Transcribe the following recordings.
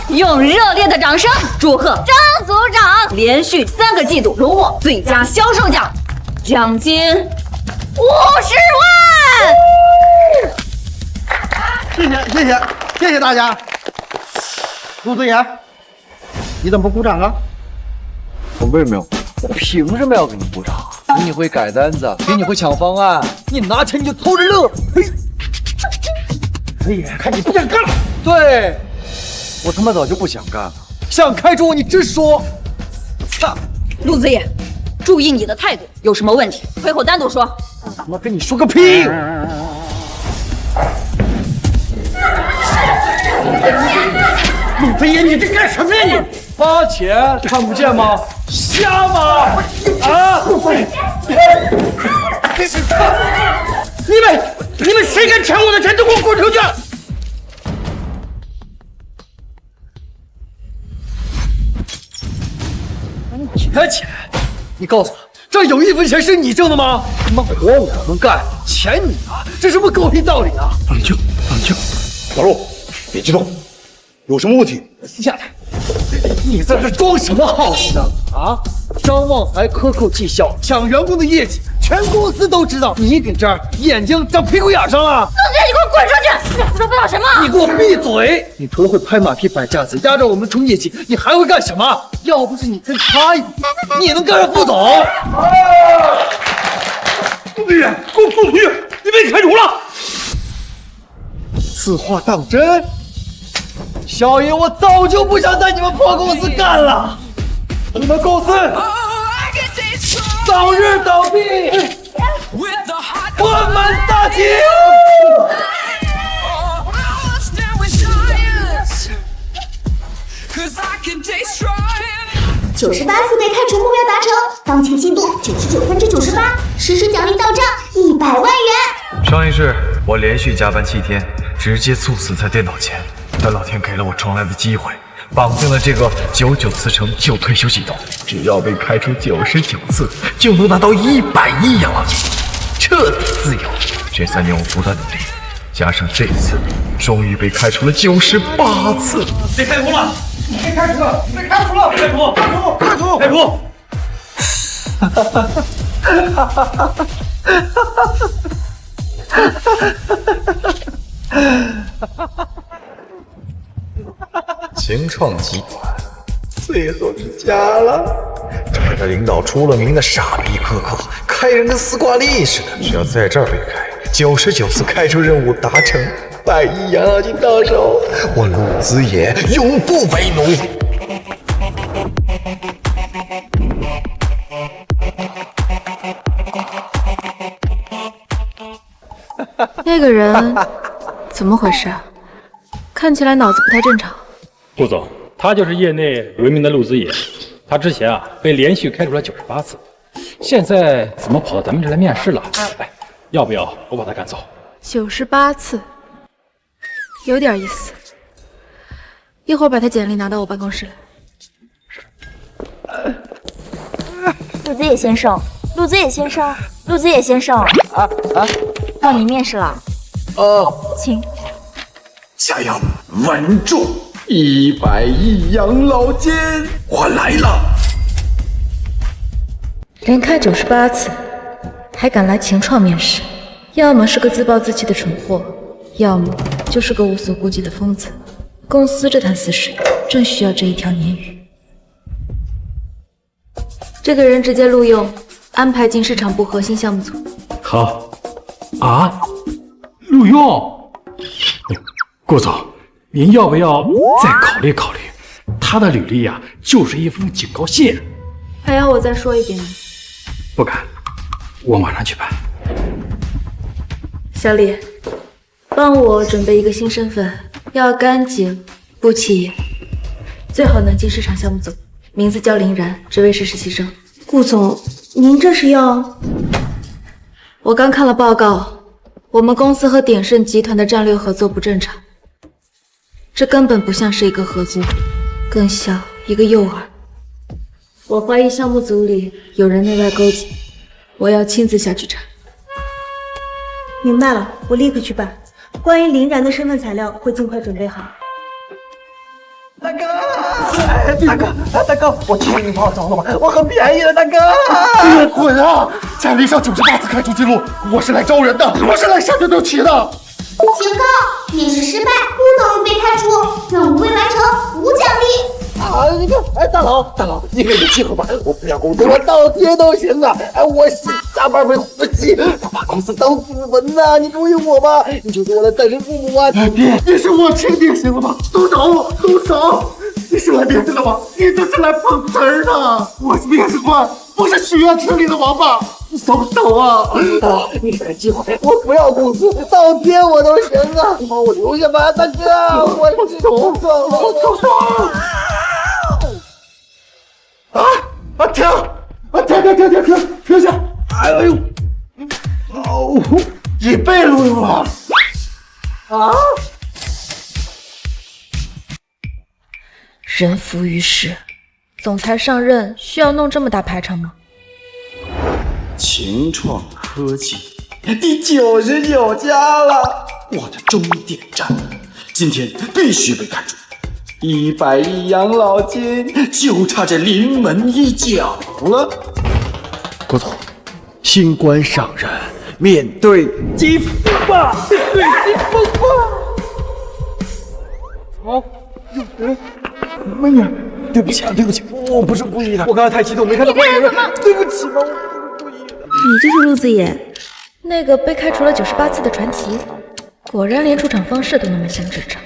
用热烈的掌声祝贺张组长连续3个季度荣获最佳销售奖，奖金50万！谢谢大家。陆子言，你怎么不鼓掌啊？我为什么要？我凭什么要给你鼓掌？比你会改单子，比你会抢方案，你拿钱你就偷着乐。嘿，子言，看你不想干了。对，我他妈早就不想干了，想开除我你直说。操！陆子野，注意你的态度，有什么问题会后单独说。他妈跟你说个屁！陆子言，你这干什么呀你？花钱看不见吗？瞎吗？啊！你们谁敢抢我的钱，都给我滚出去！你的钱？你告诉我，这有1分钱是你挣的吗？他妈活我们干，钱你拿，这什么狗屁道理啊！冷静，冷静，小陆，别激动，有什么问题下来。你在这装什么好人呢？啊！张望还克扣绩效，抢员工的业绩，全公司都知道。你搁这儿眼睛长屁股眼上了。陆子野，你给我滚出去！你胡说八道什么？你给我闭嘴！你除了会拍马屁摆架子，压着我们冲业绩，你还会干什么？要不是你跟他一比，你能干上副总？陆子言，给我滚出去！你被开除了！此话当真？小爷，我早就不想在你们破公司干了。你们公司早日倒闭，关门大吉！98次被开除目标达成，当前进度99%，实时奖励到账100万元。上一世我连续加班7天，直接猝死在电脑前，但老天给了我重来的机会，绑定了这个99次成就退休系统，只要被开除99次，就能拿到100亿养老金，彻底自由。这3年我不断努力，加上这次，终于被开除了98次。被开除了！被开除了！被开除了！开除！开除！开除！开除！哈哈哈哈哈哈！情创集团最后是假了，这个领导出了名的傻逼苛刻，开人跟丝瓜粒似的。只要在这儿被开，99次开除任务达成，100亿养老金到手，我陆子野永不为奴。那个人怎么回事啊？看起来脑子不太正常。顾总，他就是业内闻名的陆子野，他之前被连续开除了98次，现在怎么跑到咱们这来面试了？哎，要不要我把他赶走？98次，有点意思。一会儿把他简历拿到我办公室来。陆子野先生，陆子野先生，陆子野先生，到你面试了。请。加油，稳住！100亿养老金，我来了！连开98次，还敢来情创面试，要么是个自暴自弃的蠢货，要么就是个无所顾忌的疯子。公司这潭死水，正需要这一条鲶鱼。这个人直接录用，安排进市场部核心项目组。好啊，录用。顾总，您要不要再考虑考虑？他的履历就是一封警告信。还要我再说一遍吗？不敢，我马上去办。小李，帮我准备一个新身份，要干净，不起眼，最好能进市场项目组，名字叫林然，职位是实习生。顾总，您这是要……我刚看了报告，我们公司和典盛集团的战略合作不正常。这根本不像是一个合作，更像一个诱饵。我怀疑项目组里有人内外勾结，我要亲自下去查。明白了，我立刻去办。关于林然的身份材料会尽快准备好。大哥，大哥，我替你报仇了吧？我很便宜的，大哥。滚啊！在历上98次开除记录，我是来招人的，我是来杀丢丢旗的。警告！面试失败不等于被开除，任务未完成无奖励。啊，你看，哎，大佬，你给个机会吧，我不要工作，我倒贴都行啊。哎，我下班没活计，我把公司当资本呐，你注意我吧，你就是我的再生父母啊。爹，你是我亲爹，行了吧？动手！你是来面试的吗？你这是来碰瓷儿的！我是面试官，不是许愿池里的王八。松手啊！你给个机会，我不要公司，倒贴我都行啊！你把我留下吧，大哥，我手爽！停下！哎呦，一倍录用了啊！人浮于事，总裁上任需要弄这么大排场吗？秦创科技第99家了，我的终点站，今天必须被开除。100亿养老金就差这临门一脚了。郭总，新官上任，面对疾风吧！好，有人，美女，对不起，我不是故意的，我刚才太激动，没看到坏人，对不起嘛，我不是故意的。你就是陆子野，那个被开除了98次的传奇，果然连出场方式都那么像智障。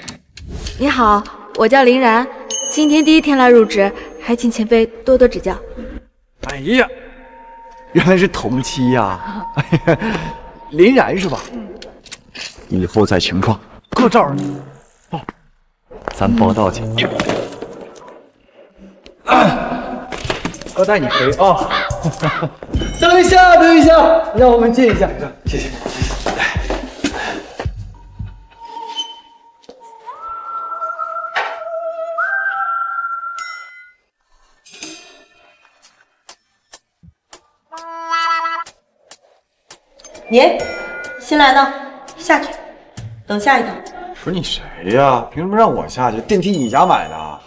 你好，我叫林然，今天第1天来入职，还请前辈多多指教。哎呀，原来是同期呀！林然是吧？以后再情况搁这儿报，咱报道去。我带你回啊！等一下，让我们进一下，谢谢。你新来的，下去，等下一趟。不是你谁呀？凭什么让我下去？电梯你家买的？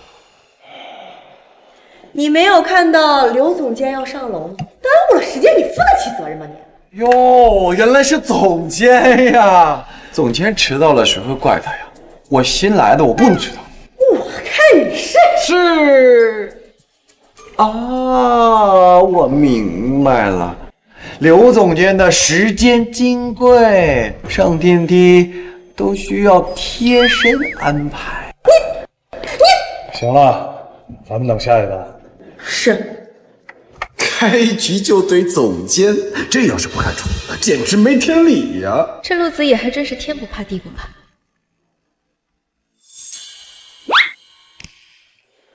你没有看到刘总监要上楼吗？耽误了时间，你负得起责任吗你？哟，原来是总监呀！总监迟到了，谁会怪他呀？我新来的，我不能迟到。我看你是啊，我明白了。刘总监的时间金贵，上电梯都需要贴身安排。你行了，咱们等下一个。是开局就怼总监，这要是不开除，简直没天理呀！这陆子野还真是天不怕地不怕。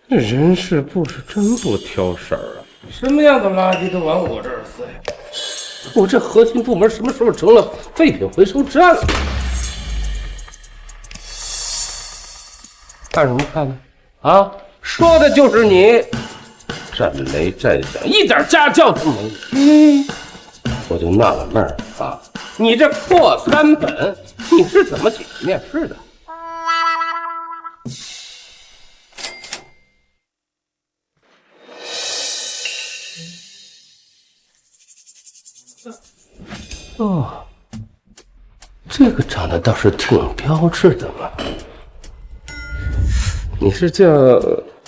这人事部是真不挑食儿啊！什么样的垃圾都往我这儿塞。我这核心部门什么时候成了废品回收站了？看什么看呢？啊，说的就是你，战雷战响，一点家教都没有。我就纳了闷儿啊，你这破3本，你是怎么进面试的？哦，这个长得倒是挺标致的嘛。你是叫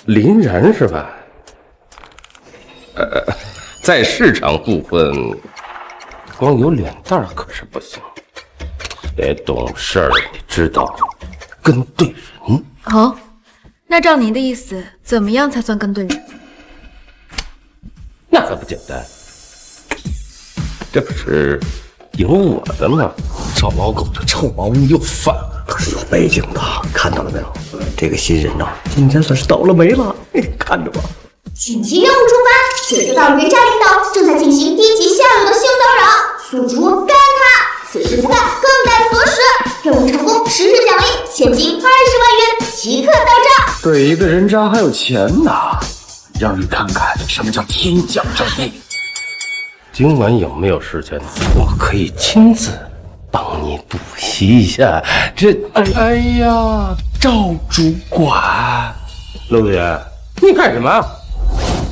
林然是吧？在市场部分，光有脸蛋可是不行，得懂事儿，得知道跟对人。哦，那照您的意思，怎么样才算跟对人？那可不简单，这不是有我的吗？赵老狗这臭毛病又犯了，可是有背景的，看到了没有？这个新人呐，今天算是倒了霉了，看着吧。紧急任务出发，接收到原站领导正在进行低级校友的性骚扰，宿主干他，此事不干更待核实。任务成功，10日奖励，现金20万元，即刻到账。对一个人渣还有钱拿，让你看看什么叫天降正义。今晚有没有时间？我可以亲自帮你补习一下这。哎呀，赵主管，陆子言，你干什么？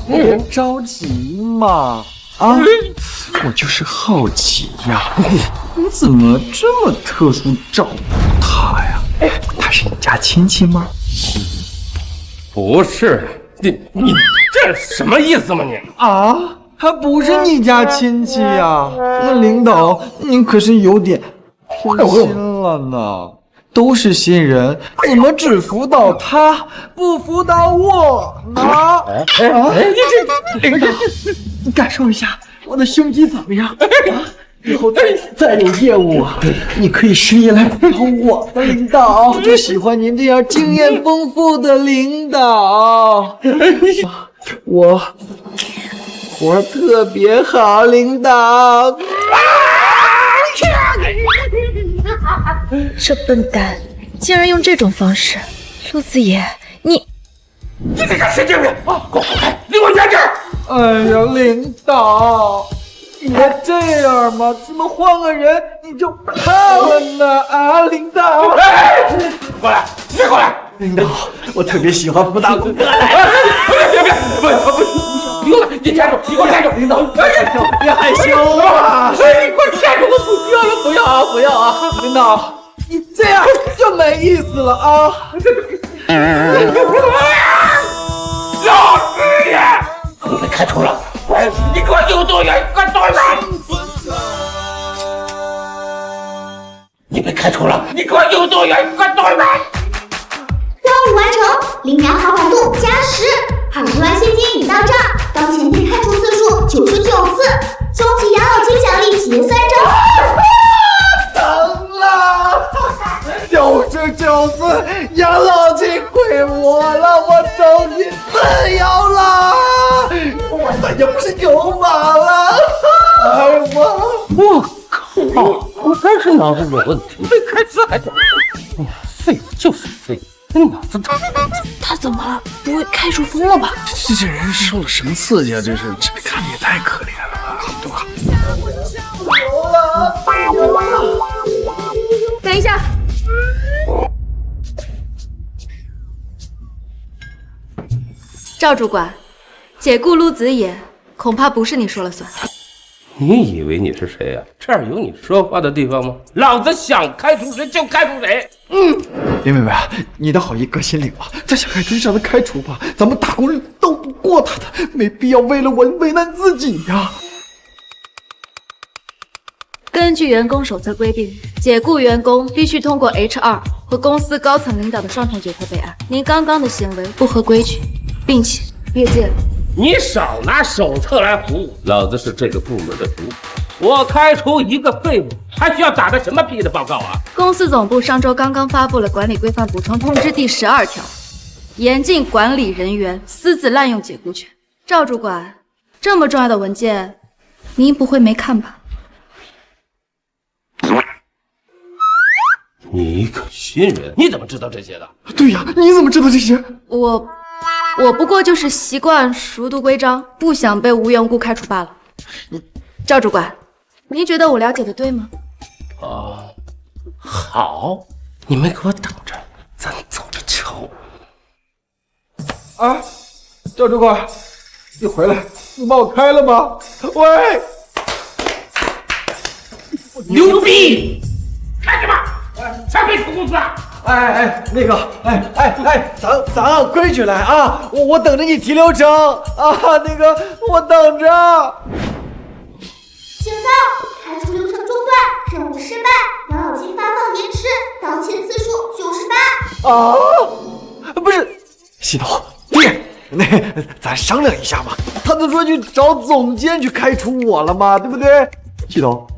别着急嘛，啊，我就是好奇呀，你怎么这么特殊照顾他呀？他是你家亲戚吗？不是，你这什么意思吗你？啊，他不是你家亲戚呀？那领导，您可是有点偏心了呢。都是新人，怎么只辅导他，不辅导我呢？领导，你感受一下我的胸肌怎么样？啊，以后再有业务，你可以深夜来辅导我的领导。就喜欢您这样经验丰富的领导。我活特别好，领导。这笨蛋竟然用这种方式，陆子野，你这个神经病啊！给我滚开，离我远点！哎呀，领导，别这样嘛，怎么换个人你就怕了呢？啊，领导，过来，别过来！领导，我特别喜欢福大公哥。别，不用了，你站住，你给我站住！领导，别害羞啊！你给我站住！我不要啊！领导，你这样就没意思了啊！老子也，你被开除了！你给我有多远，滚多远！你被开除了！你给我有多远，滚多远！任务完成，灵苗好感度加10，20万现金已到账，当前被开除次数99次，终极养老金奖励结算中。疼了，99次养老金归我了，我终于自由了，我再也不是牛马了。哎我靠！我真是脑子有问题，被开除还整，哎呀，废物就是废物，脑子疼。他怎么了？不会开除疯了吧？这人受了什么刺激啊？这看着也太可怜了吧，对吧？等一下，赵主管，解雇陆子野，恐怕不是你说了算。你以为你是谁呀？这儿有你说话的地方吗？老子想开除谁就开除谁。林妹妹，你的好意搁心里吧，再想开除就让他开除吧，咱们打工人斗不过他的，没必要为了我为难自己呀。根据员工手册规定，解雇员工必须通过 HR 和公司高层领导的双重决策备案。您刚刚的行为不合规矩，并且越界了。你少拿手册来唬我！老子是这个部门的主管，我开除一个废物，还需要打个什么屁的报告啊？公司总部上周刚刚发布了管理规范补充通知第12条，严禁管理人员私自滥用解雇权。赵主管，这么重要的文件，您不会没看吧？你一个新人，你怎么知道这些的？对呀，你怎么知道这些？我不过就是习惯熟读规章，不想被无缘无故开除罢了。赵主管，您觉得我了解的对吗？好，你们给我等着，咱走着瞧。啊，赵主管，你回来，你把我开了吗？喂，牛逼！开什么？才没出公司啊！那个，咱按规矩来啊！我等着你提流程啊！那个，我等着。警告！开除流程中断，任务失败，养老金发放延迟，道歉次数98。啊！不是，系统，那咱商量一下嘛。他都说去找总监去开除我了嘛，对不对？系统，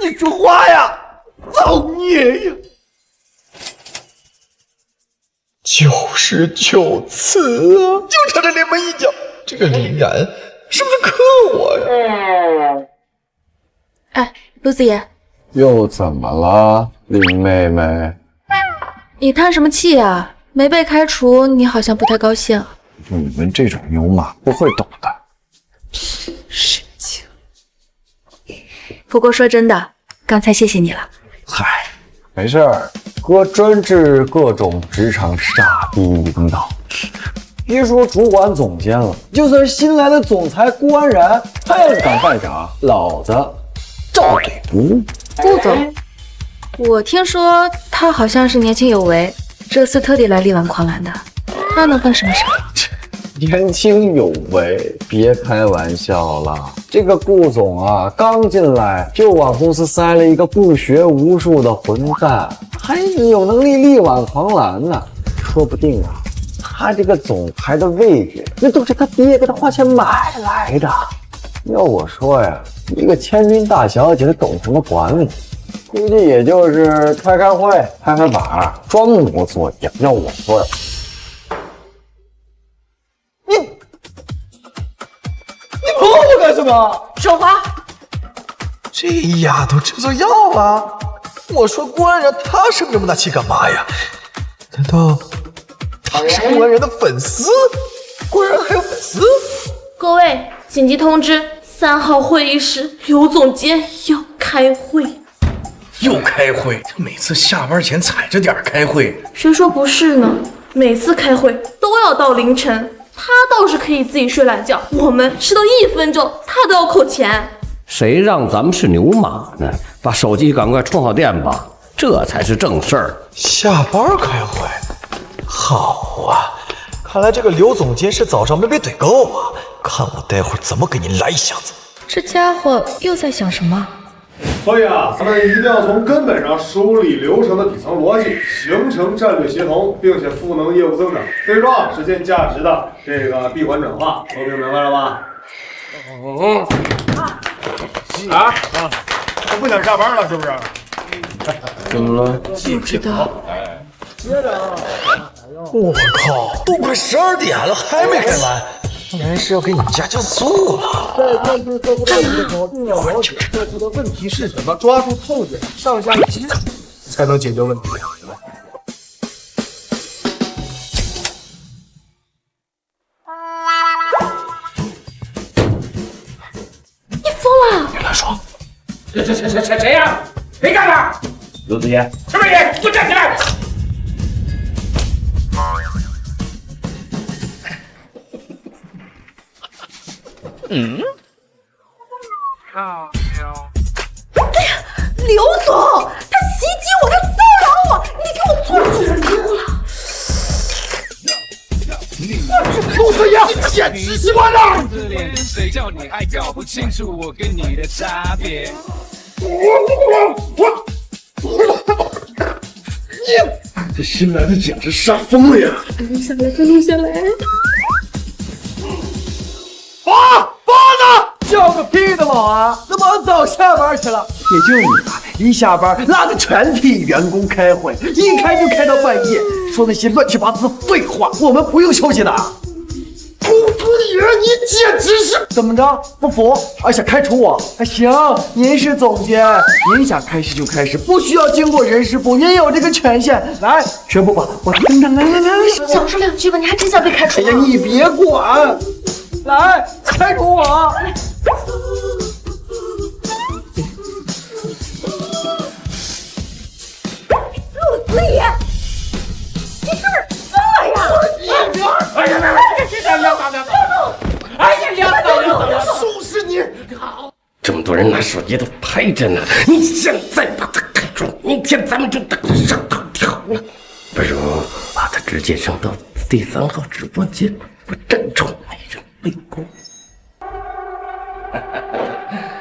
你说话呀！造孽呀！99次啊，就差这临门一脚，这个林然是不是克我呀？哎，陆子言，又怎么了，林妹妹？你叹什么气啊？没被开除，你好像不太高兴。你们这种牛马不会懂的。神经。不过说真的，刚才谢谢你了。嗨，没事儿，哥专治各种职场傻逼领导，别说主管总监了，就算是新来的总裁顾安然，他要是敢犯傻，老子照怼不误。顾总，我听说他好像是年轻有为，这次特地来力挽狂澜的，他能犯什么傻？年轻有为，别开玩笑了。这个顾总啊，刚进来就往公司塞了一个不学无术的混蛋，还有能力力挽狂澜呢。说不定啊，他这个总裁的位置，那都是他爹给他花钱买来的。要我说呀，一个千金大小姐，她懂什么管理？估计也就是开开会、拍拍板、装模作样。要我说呀，你碰我干什么？手滑。这丫头这就要啊！我说顾安然，她生这么大气干嘛呀？难道她是顾安然的粉丝？顾安然还有粉丝？各位，紧急通知，3号会议室，刘总监要开会。又开会，他每次下班前踩着点开会。谁说不是呢？每次开会都要到凌晨，他倒是可以自己睡懒觉，我们迟到1分钟，他都要扣钱。谁让咱们是牛马呢？把手机赶快充好电吧，这才是正事儿。下班开会，好啊！看来这个刘总监是早上没被怼够啊！看我待会儿怎么给你来一下子！这家伙又在想什么？所以啊，咱们一定要从根本上梳理流程的底层逻辑，形成战略协同，并且赋能业务增长，最终实现价值的这个闭环转化。都听明白了吧？我不想下班了，是不是？怎么了？不知道。我靠，都快12点了，还没开完。原来是要给你加加速了。在探知客户大厅的时候，一秒了解客户的问题是什么，抓住痛点，上下一心，才能解决问题。你疯了！别乱说。谁呀？谁干的？刘子言，什么人？给我站起来！哎呀，刘总，他袭击我，他骚扰我，你给我阻止住了！陆子言，你简直喜欢了！谁叫你还搞不清楚我跟你的差别？这新来的简直杀疯了呀！录下来，录下来。爸呢？叫个屁的毛啊！怎么早下班去了？也就你吧，一下班拉着全体员工开会，一开就开到半夜，说那些乱七八糟的废话，我们不用休息的。公子爷，你简直是……怎么着？不服？想开除我？行，您是总监，您想开始就开始，不需要经过人事部，您有这个权限。来，宣布吧，我等等，来，少说2句吧，你还真想被开除？哎呀，你别管，来，开除我。陆子言，你是不是疯了呀？哎呀，收拾你！这么多人拿手机都拍着呢，你现在把他开除，明天咱们就等着上头条了。不如把他直接升到第3号直播间，我正中没人围攻。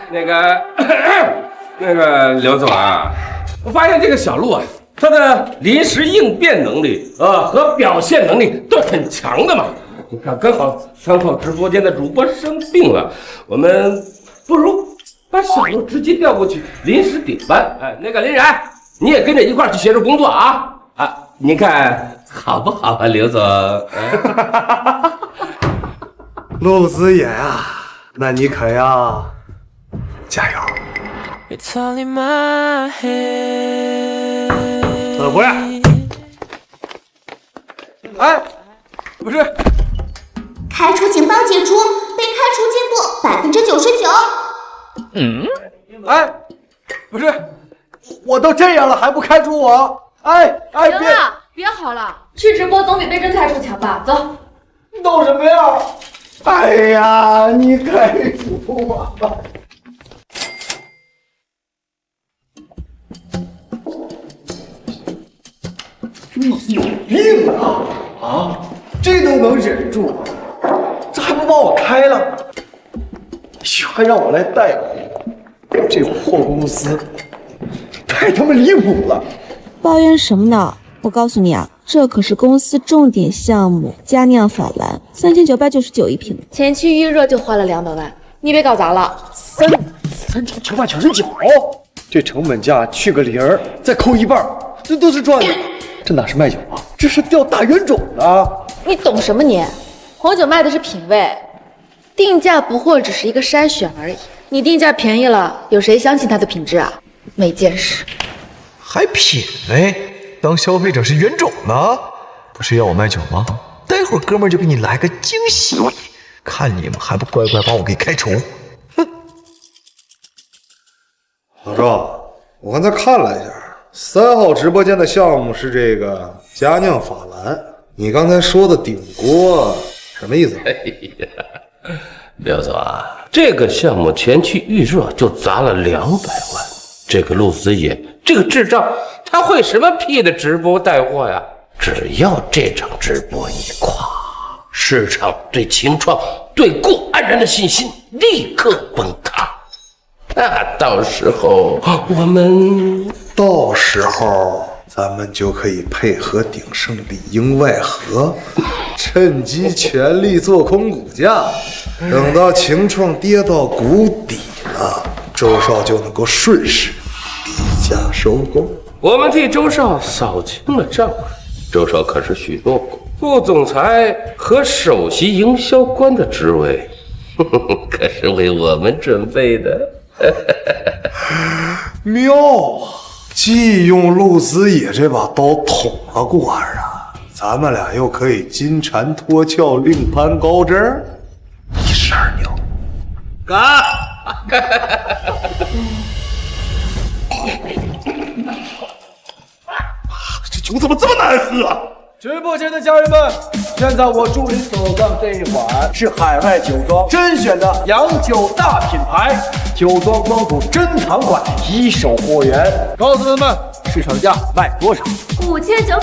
那个刘总啊，我发现这个小陆啊，他的临时应变能力和表现能力都很强的嘛。你看，刚好3号直播间的主播生病了，我们不如把小陆直接调过去临时顶班。那个林然，你也跟着一块儿去协助工作啊！您看好不好啊，刘总？陆子言啊，那你可要加油！回来！哎，不是，开除警报解除，被开除进度99%。哎，不是，我都这样了还不开除我？哎，行了，别好了，去直播总比被这开除强吧？走。闹什么呀？哎呀，你开除我吧！脑子有病啊！啊，这都能忍住，这还不把我开了？还让我来带我，这破公司太他妈离谱了！抱怨什么呢？我告诉你啊，这可是公司重点项目佳酿法兰，3999一瓶，前期预热就花了200万，你别搞砸了。3999，这成本价去个零，再扣一半，这都是赚的。这哪是卖酒啊，这是钓大冤种啊！你懂什么你？红酒卖的是品味，定价不惑只是一个筛选而已。你定价便宜了，有谁相信它的品质啊？没见识。还品味？当消费者是冤种呢？不是要我卖酒吗？待会儿哥们儿就给你来个惊喜，看你们还不乖乖把我给开除！哼！老赵，我刚才看了一下，3号直播间的项目是这个佳酿法兰，你刚才说的顶锅什么意思？哎呀，刘总啊，这个项目前期预热就砸了200万，这个陆子野这个智障，他会什么屁的直播带货呀？只要这场直播一垮，市场对情创、对顾安然的信心立刻崩塌。那到时候咱们就可以配合鼎盛里应外合，趁机全力做空股价，等到情创跌到谷底了，周少就能够顺势低价收购。我们替周少扫清了账，周少可是许诺过副总裁和首席营销官的职位，可是为我们准备的。妙啊！既用陆子野这把刀捅了过儿啊，咱们俩又可以金蝉脱壳，另攀高枝。12牛，干！这酒怎么这么难喝啊？直播间的家人们，现在我助理手上这一款是海外酒庄甄选的洋酒大品牌，酒庄光谱珍藏款一手货源。告诉他们市场价卖多少？5980。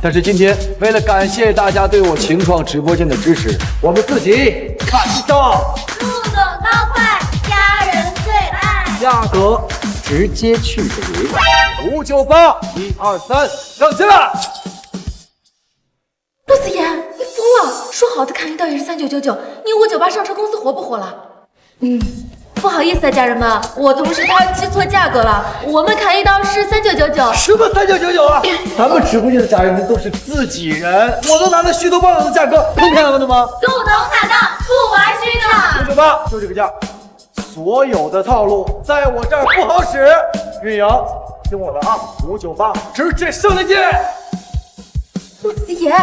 但是今天为了感谢大家对我情创直播间的支持，我们自己砍到陆总刀快，家人最爱，价格直接去个0。598，123，上线了。陆子言，你疯了！说好的砍一刀也是3999，你598上车公司活不活了？不好意思啊，家人们，我同事他记错价格了，我们砍一刀是3999。什么3999啊？咱们直播间的家人们都是自己人，我都拿了虚头巴脑的价格坑他们的吗？陆总砍到，不玩虚的。598就这个价，所有的套路在我这儿不好使。运营，听我的啊，598直接上链接。陆子言，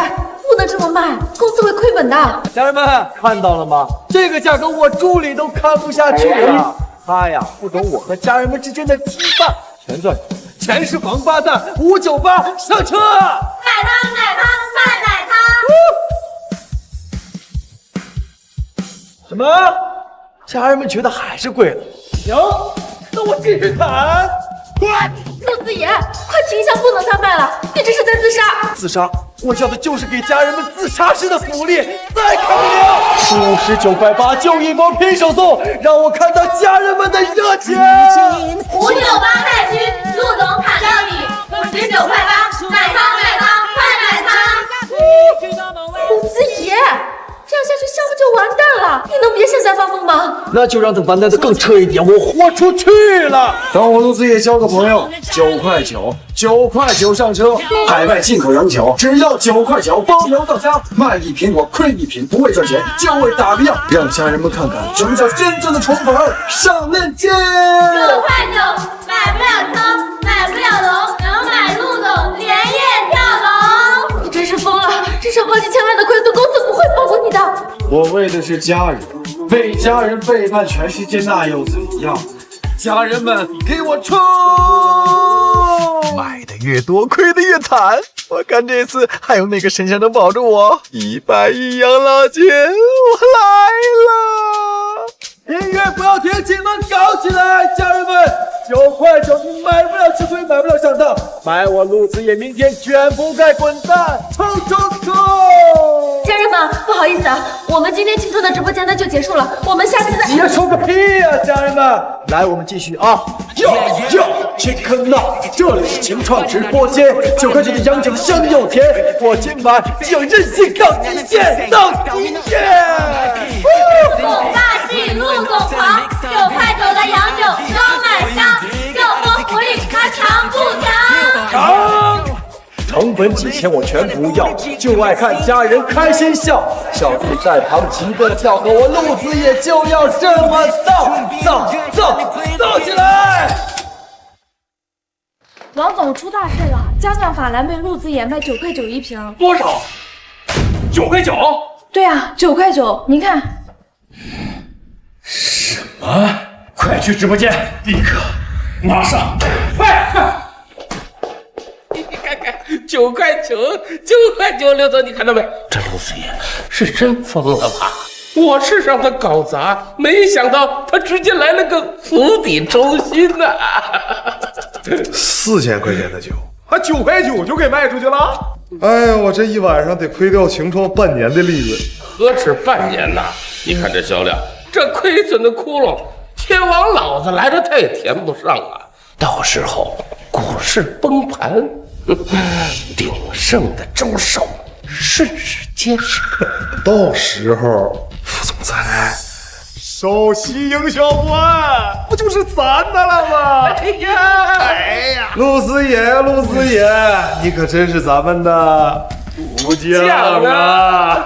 不能这么卖，公司会亏本的。家人们看到了吗？这个价格我助理都看不下去了。他呀，不懂我和家人们之间的羁绊，全赚钱是王八蛋。598上车！奶汤，奶汤，卖奶汤。什么？家人们觉得还是贵了。行，那我继续砍。快！陆子言，快停下，不能再卖了，你这是在自杀！自杀？我要的就是给家人们自杀式的福利，再砍个0，59.8就一波拼手送，让我看到家人们的热情。598卖区，陆总砍到底，19.8，奶汤，奶汤，快奶汤！陆子言，这样下去项目就完蛋了，你能别现在发疯吗？那就让他完蛋的更彻一点，我豁出去了。等我陆子野交个朋友，9块9，9块9上车，海外进口洋酒，只要9块9，包邮到家，卖一瓶我亏一瓶，不为赚钱，就为打个样，让家人们看看什么叫真正的宠粉。上链接。9块9，买不了车，买不了楼，能买陆总连夜跳楼。你真是疯了，至少好几千万的亏损，公司不会放过你的。我为的是家人，为家人背叛全世界那又怎样？家人们，给我冲！买的越多，亏的越惨。我看这次还有哪个神仙能保住我？100亿养老金，我来了！音乐不要停，请们搞起来，家人们！9块9，你买不了吃亏，买不了上当，买我陆子野，明天卷铺盖滚蛋，冲冲冲！家人们，不好意思啊，我们今天青春的直播间呢就结束了，我们下次再。结束个屁呀，家人们！来，我们继续啊！哟，Check now， 这里是情创直播间，9块9的洋酒香又甜，我今晚就任性到极限，到极限！陆总霸气，陆总狂，9块9的洋酒装满箱，热喝福利它强不强？强！成本几千我全不要，就爱看家人开心笑。小弟在旁急得跳，和我陆子野就要这么造起来！王总出大事了，佳酿法兰被陆子野卖9块9一瓶。多少？9块9？对啊，9块9，您看。什么？快去直播间，立刻，马上，快！你看看，9块9，9块9，刘总，你看到没？这陆子野是真疯了吧？我是让他搞砸，没想到他直接来了个釜底抽薪呐！4000块钱的酒，还9块9就给卖出去了？哎呀，我这一晚上得亏掉情创半年的利润。何止半年呐！你看这销量，这亏损的窟窿，天王老子来了他也填不上啊！到时候股市崩盘，鼎盛的周寿瞬时皆是。到时候副总裁首席营销官不就是咱的了吗？哎呀，陆子野呀，陆子野，你可真是咱们的武将啊！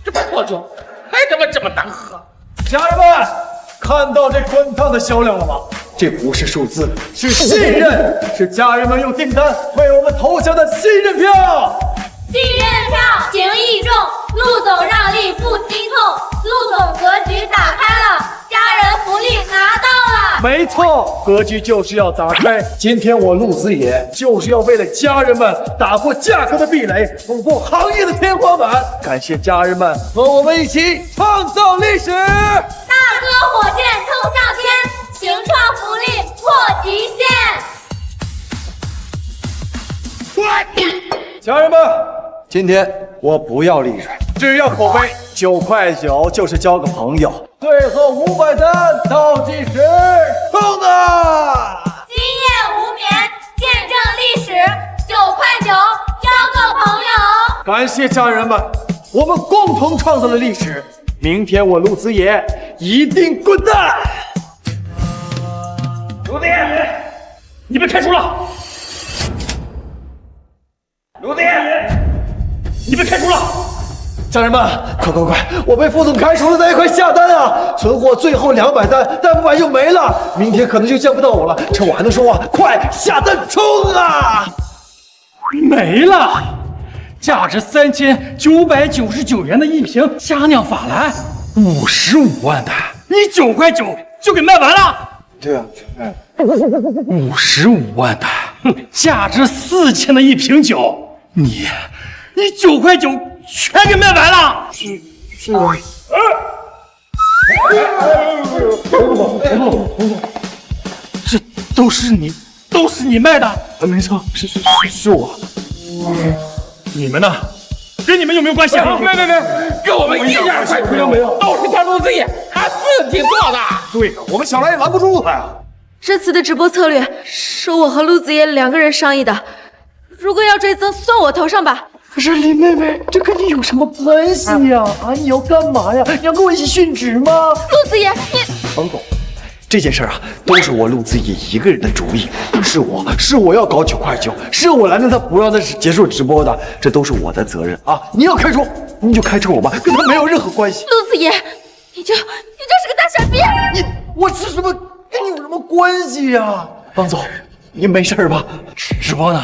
这破酒还他妈这么难喝！家人们，看到这滚烫的销量了吗？这不是数字，是信任，是家人们用订单为我们投下的信任票。信任票，情意重，陆总让利不心痛，陆总格局打开了，家人福利拿到了。没错，格局就是要打开。今天我陆子野就是要为了家人们打破价格的壁垒，突破行业的天花板。感谢家人们和我们一起创造历史。大哥火箭冲上天，情创福利破极限。家人们，今天我不要利润，只要口碑。9块9就是交个朋友。最后500单倒计时，冲啊！今夜无眠，见证历史。9块9，交个朋友。感谢家人们，我们共同创造了历史。明天我陆子野一定滚蛋！陆子野，你被开除了。陆子野，你被开除了！家人们，快！我被副总开除了，那快下单啊！存货最后200单，再不买就没了，明天可能就见不到我了。趁我还能说话，快下单冲啊！没了，价值3999元的一瓶佳酿法兰，55万单，你9块9就给卖完了？对啊，55万单，价值4000的一瓶酒，你9块9全给卖完了。是啊。这都是你卖的？没错，是我。你们呢？跟你们有没有关系啊？别，跟我们一点关系都没有，都是他陆子野他自己做的。对呀，我们想拦也拦不住他呀。这次的直播策略是我和陆子野2个人商议的，如果要追增，算我头上吧。可是林妹妹，这跟你有什么关系呀？你要干嘛呀？你要跟我一起殉职吗？陆子野，你王总，这件事啊，都是我陆子野一个人的主意，是我要搞9块9，是我拦着他不让他结束直播的，这都是我的责任啊！你要开除，你就开除我吧，跟他没有任何关系。陆子野，你就是个大傻逼！我是什么？跟你有什么关系呀？王总，你没事吧？直播呢？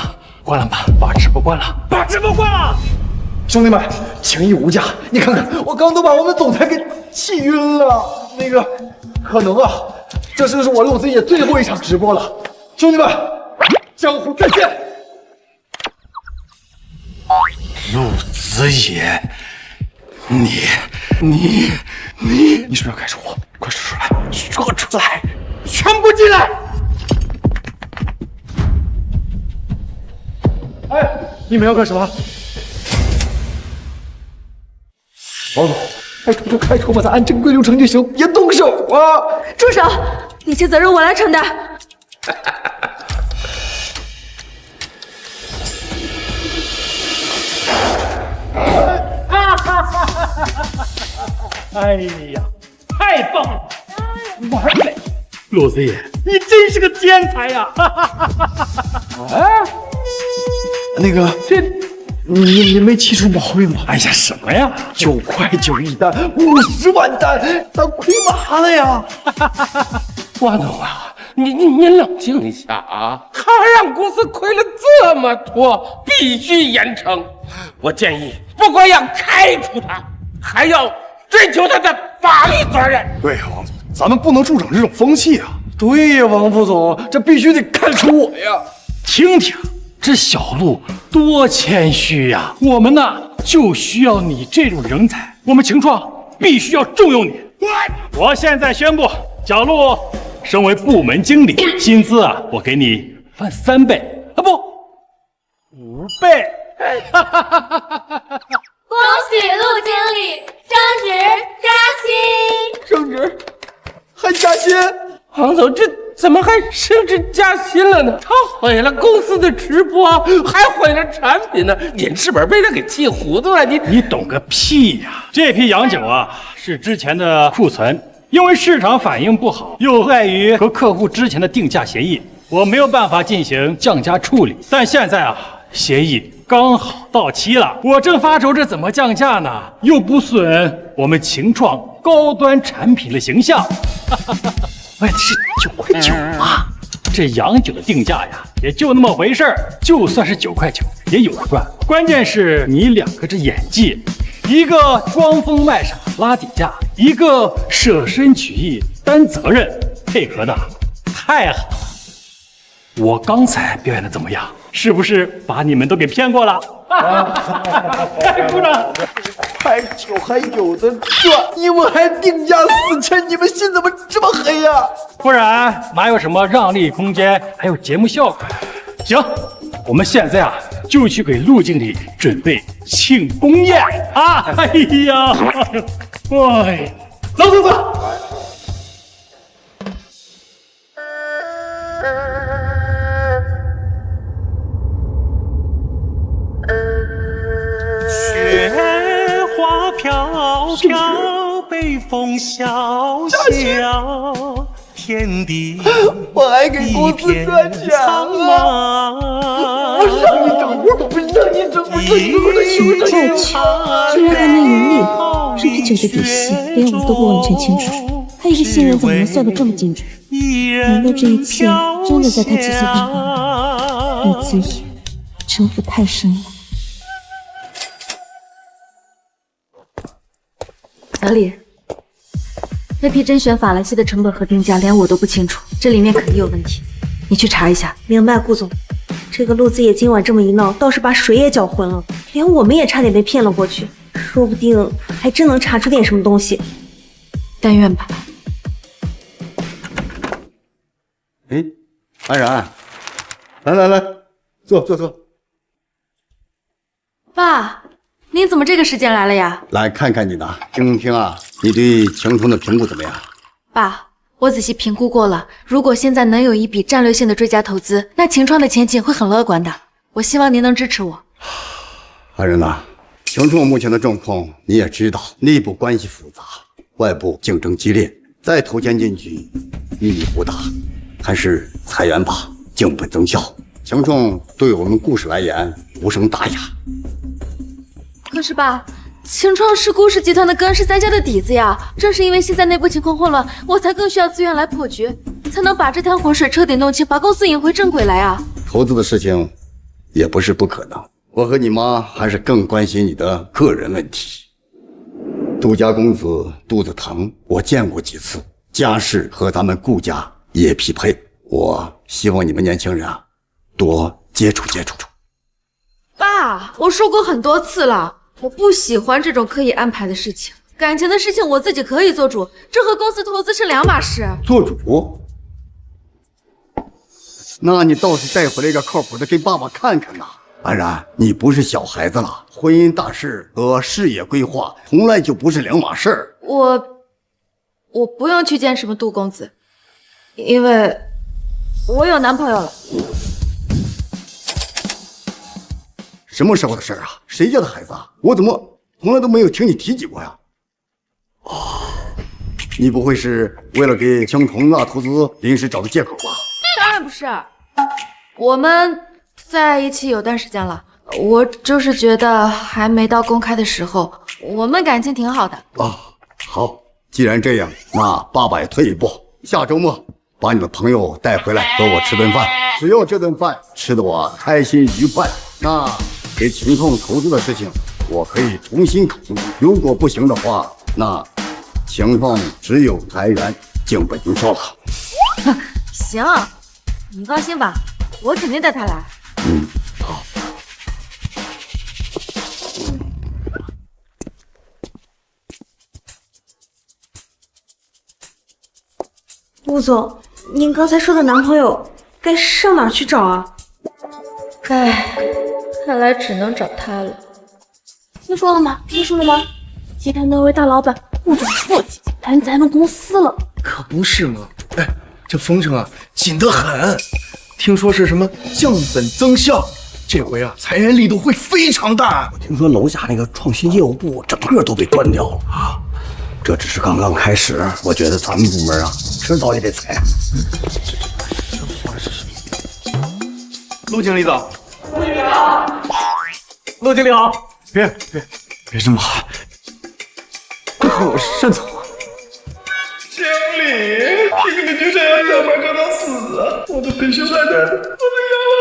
关了吧，把直播关了，把直播关了！兄弟们，情义无价，你看看，我刚都把我们总裁给气晕了。那个，可能啊，这就是我陆子野最后一场直播了，兄弟们，江湖再见！陆子野，你是不是要开除我？快说出来，说出来，全部进来！哎，你们要干什么？王总，开除我，咱按正规流程就行，别动手啊！住手！一切责任我来承担。哎呀，太棒了，完美！陆子野，你真是个天才呀！哎，那个你没气出毛病吧？哎呀，什么呀？9块9一单，50万单，咱亏麻了呀！万总啊，你冷静一下啊！他让公司亏了这么多，必须严惩。我建议，不光要开除他，还要追究他的法律责任。对呀，王总，咱们不能助长这种风气啊！对呀，王副总，这必须得开除我呀！听听这小陆多谦虚呀！我们呢就需要你这种人才，我们秦创必须要重用你。我现在宣布，小陆升为部门经理，薪资啊，我给你翻3倍啊，不，5倍。恭喜陆经理升职加薪！升职还加薪？王总，这怎么还升职加薪了呢？他毁了公司的直播，还毁了产品呢！你是不是被他给气糊涂了？你懂个屁呀！这批洋酒啊，是之前的库存，因为市场反应不好，又碍于和客户之前的定价协议，我没有办法进行降价处理。但现在啊，协议刚好到期了，我正发愁这怎么降价呢，又不损我们秦创高端产品的形象。为的是9块9嘛，这洋酒的定价呀，也就那么回事儿。就算是9块9，也有的赚。关键是你2个这演技，一个装疯卖傻拉底价，一个舍身取义担责任，配合的太好了。我刚才表演的怎么样？是不是把你们都给骗过了？鼓掌！拍酒还有的赚，你们还定价4000，你们心怎么这么黑呀？不然哪有什么让利空间，还有节目效果？行，我们现在啊就去给陆经理准备庆功宴啊！哎呀，哎，走走走。雪花飘飘，北风萧萧，天地我还给公司赚钱了！我让你整活，我让你整活，再去，居然还能盈利，这批酒的底细连我都不完全清楚，他一个新人怎么能算得这么精准？难道这一切真的在他计算当中？陆子野，城府太深了。小李，那批甄选法兰西的成本和定价，连我都不清楚，这里面肯定有问题，你去查一下。明白，顾总。这个陆子野今晚这么一闹，倒是把水也搅浑了，连我们也差点被骗了过去，说不定还真能查出点什么东西。但愿吧。哎，安然，来，坐。爸，您怎么这个时间来了呀？来看看你呢，听啊，你对秦冲的评估怎么样？爸，我仔细评估过了，如果现在能有一笔战略性的追加投资，那秦创的前景会很乐观的。我希望您能支持我。安然呐，秦冲目前的状况你也知道，内部关系复杂，外部竞争激烈，再投钱进去意义不大，还是裁员吧，降本增效。秦冲对我们顾氏来言无伤大雅。可是爸，秦创是顾氏集团的根，是咱家的底子呀。正是因为现在内部情况混乱，我才更需要资源来破局，才能把这滩浑水彻底弄清，把公司引回正轨来啊。投资的事情也不是不可能，我和你妈还是更关心你的个人问题。杜家公子肚子疼，我见过几次，家世和咱们顾家也匹配。我希望你们年轻人啊，多接触接触。爸，我说过很多次了，我不喜欢这种刻意安排的事情。感情的事情我自己可以做主，这和公司投资是两码事。做主？那你倒是带回来一个靠谱的给爸爸看看呐。安然，你不是小孩子了，婚姻大事和事业规划从来就不是两码事儿。我不用去见什么杜公子，因为我有男朋友了。什么时候的事儿啊？谁家的孩子啊？我怎么从来都没有听你提起过呀？哦，你不会是为了给青铜那投资临时找的借口吧？当然不是，我们在一起有段时间了，我就是觉得还没到公开的时候，我们感情挺好的。啊，好，既然这样，那爸爸也退一步，下周末把你的朋友带回来和我吃顿饭，只要这顿饭吃得我开心愉快，那给秦控投资的事情我可以重新考虑。如果不行的话，那情况只有裁员，进北京烧烤。行，你放心吧，我肯定带他来。好。陆总，您刚才说的男朋友该上哪儿去找啊？唉，看来只能找他了。听说了吗？听说了吗？集团那位大老板顾总父亲来咱们公司了。可不是嘛！哎，这风声啊紧得很，听说是什么降本增效，这回啊裁员力度会非常大。我听说楼下那个创新业务部整个都被端掉了啊！这只是刚刚开始，我觉得咱们部门啊迟早也得裁。陆经理早。陆经理好。陆经理好。别这么喊，我肾疼。经理，听你就这样上班干到死啊！我的退休大战，我的养老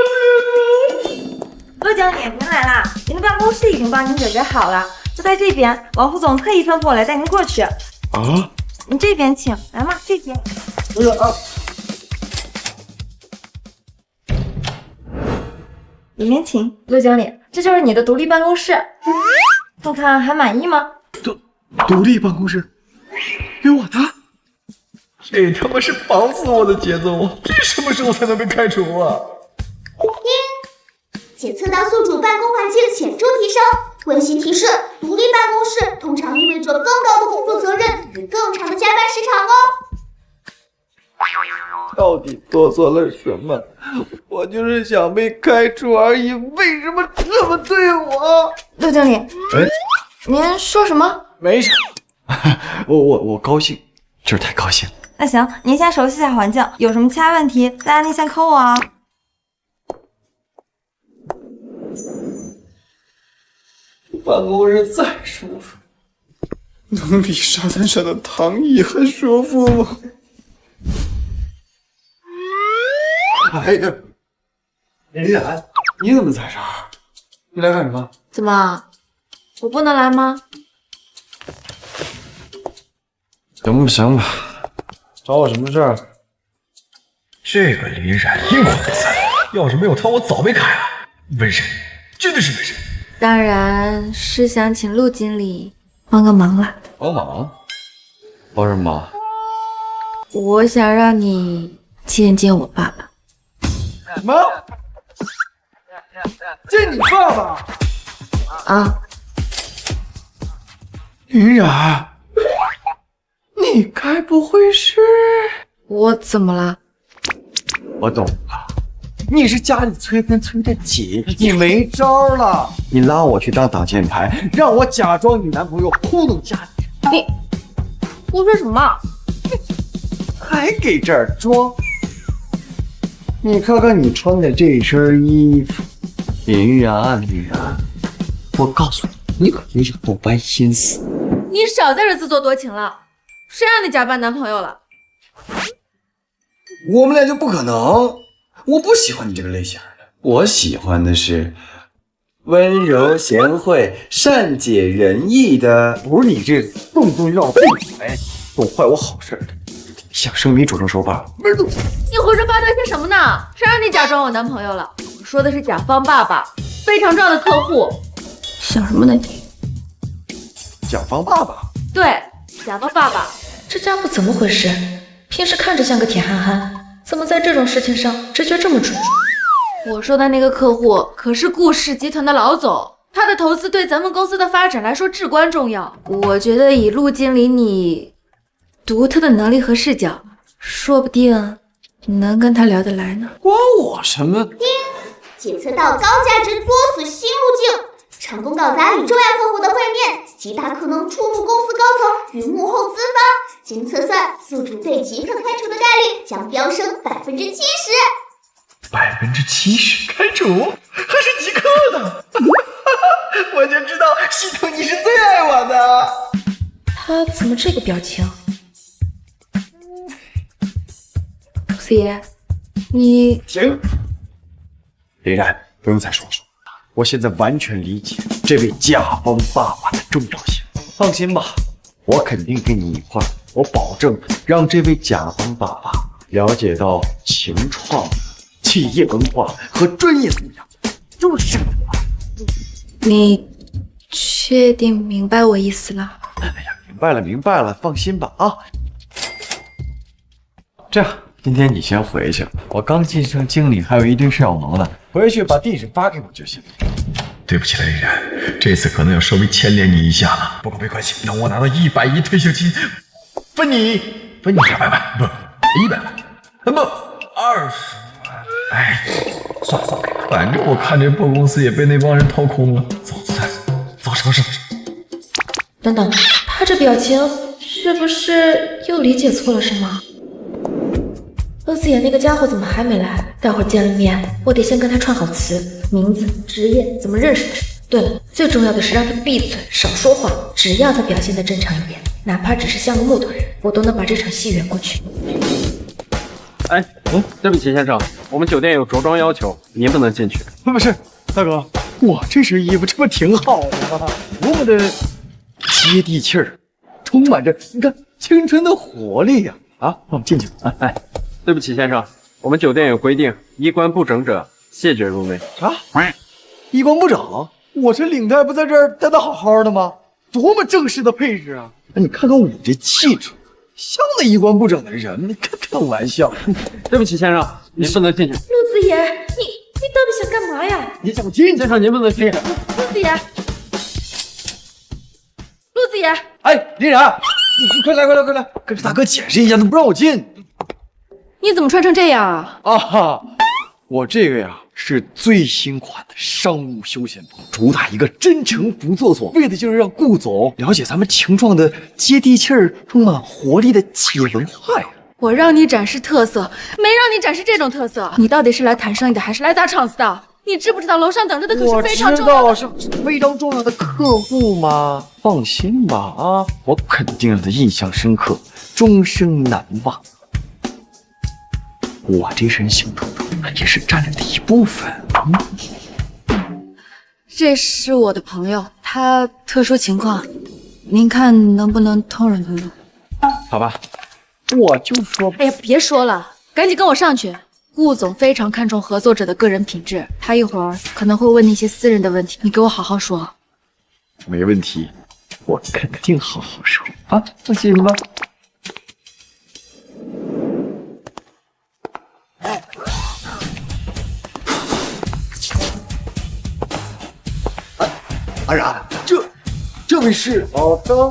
金呢？陆经理，您来啦！您的办公室已经帮您准备好了，就在这边。王副总特意吩咐我来带您过去。啊？您这边请，来嘛，这边。里面请。陆经理，这就是你的独立办公室，看看还满意吗？独立办公室，给我的？这他妈是绑死我的节奏！这什么时候才能被开除啊？检测到宿主办公环境显著提升。温馨提示：独立办公室通常意味着更高的工作责任与更长的加班时长哦。到底做错了什么？我就是想被开除而已，为什么这么对我？陆经理，您说什么？没啥，我高兴，就是太高兴。那行，您先熟悉一下环境，有什么其他问题再按内线扣我啊。办公室再舒服，能比沙滩上的躺椅还舒服吗？哎呀，林然，你怎么在这儿？你来干什么？怎么，我不能来吗？行吧，找我什么事儿？这个林然阴魂不散，要是没有他，我早被开了。瘟神，真的是瘟神。当然是想请陆经理帮个忙了。帮忙？帮什么忙？我想让你见见我爸爸。什么？见你爸爸？啊！林然，你该不会是……我怎么了？我懂了，你是家里催婚催得紧，你没招了。你拉我去当挡箭牌，让我假装你男朋友糊弄家里人。你胡说什么？还给这儿装？你看看你穿的这身衣服，林然，我告诉你，你肯定是不歪心思。你少在这自作多情了，谁让你假扮男朋友了？我们俩就不可能，我不喜欢你这个类型的，我喜欢的是温柔贤惠、善解人意的，不是你这动不动就让我闭嘴，弄坏我好事的。想生米煮成熟饭，门都。你胡说八道些什么呢？谁让你假装我男朋友了？我说的是甲方爸爸，非常重要的客户。想什么呢你？甲方爸爸？对，甲方爸爸。这家伙怎么回事？平时看着像个铁憨憨，怎么在这种事情上直觉这么准？我说的那个客户可是顾氏集团的老总，他的投资对咱们公司的发展来说至关重要。我觉得以陆经理你独特的能力和视角，说不定能跟他聊得来呢。关我什么？检测到高价值作死新路径，成功搞砸与重要客户的会面，极大可能触怒公司高层与幕后资方。经测算，宿主对即刻开除的概率将飙升70%。70%开除，还是即刻的？我就知道系统你是最爱我的。他怎么这个表情？四爷，你停！林然，不用再说了，我现在完全理解这位甲方爸爸的重要性。放心吧，我肯定跟你一块儿，我保证让这位甲方爸爸了解到情创、企业文化和专业素养，就是你确定明白我意思了？哎呀，明白了，放心吧啊。这样，今天你先回去，我刚晋升经理，还有一堆事要忙呢，回去把地址发给我就行。对不起了，林然，这次可能要稍微牵连你一下了。不过没关系，等我拿到100亿退休金，分你200万，不，100万，不，20万。哎，算了，反正我看这破公司也被那帮人掏空了。走，什么事？等等，他这表情是不是又理解错了什么？陆子野那个家伙怎么还没来？待会儿见了面，我得先跟他串好词，名字、职业、怎么认识的。对了，最重要的是让他闭嘴，少说话。只要他表现得正常一点，哪怕只是像个木头人，我都能把这场戏圆过去。哎，对不起先生，我们酒店有着装要求，您不能进去。不是，大哥，我这身衣服这不挺好的吗？多么的接地气儿，充满着你看青春的活力呀！啊，让我们进去啊！哎，对不起先生，我们酒店有规定，衣冠不整者谢绝入内。啥？衣冠不整？我这领带不在这儿待得好好的吗？多么正式的配置啊！你看看我这气质，像那衣冠不整的人？你开玩笑。对不起先生，您不能进去。陆子野，你到底想干嘛呀？你想进？先生您不能进。陆子野，陆子野，哎，林然，你快来，跟着大哥解释一下，怎么不让我进？你怎么穿成这样啊？啊，我这个呀是最新款的商务休闲风，主打一个真诚不做作，为的就是让顾总了解咱们情创的接地气儿、充满活力的企业文化呀。我让你展示特色，没让你展示这种特色。你到底是来谈生意的，还是来砸场子的？你知不知道楼上等着的可是非常重要的？我知道是非常重要的客户吗？放心吧，啊，我肯定让他印象深刻，终生难忘。我这身行头也是战略的一部分。这是我的朋友，他特殊情况，您看能不能通融通融？好吧，我就说，哎呀，别说了，赶紧跟我上去。顾总非常看重合作者的个人品质，他一会儿可能会问你一些私人的问题，你给我好好说。没问题，我肯定好好说啊，放心吧。安然，这位是老张，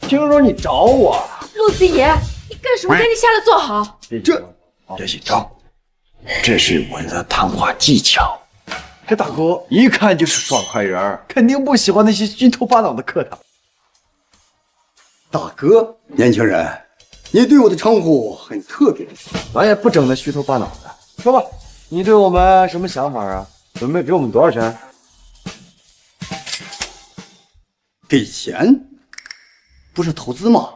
听说你找我。陆子野，你干什么？赶紧下来坐好。别紧张，这是我的谈话技巧。这大哥一看就是爽快人，肯定不喜欢那些虚头巴脑的客套。大哥，年轻人，你对我的称呼很特别。咱也不整那虚头巴脑的。说吧，你对我们什么想法啊？准备给我们多少钱？给钱？不是投资吗？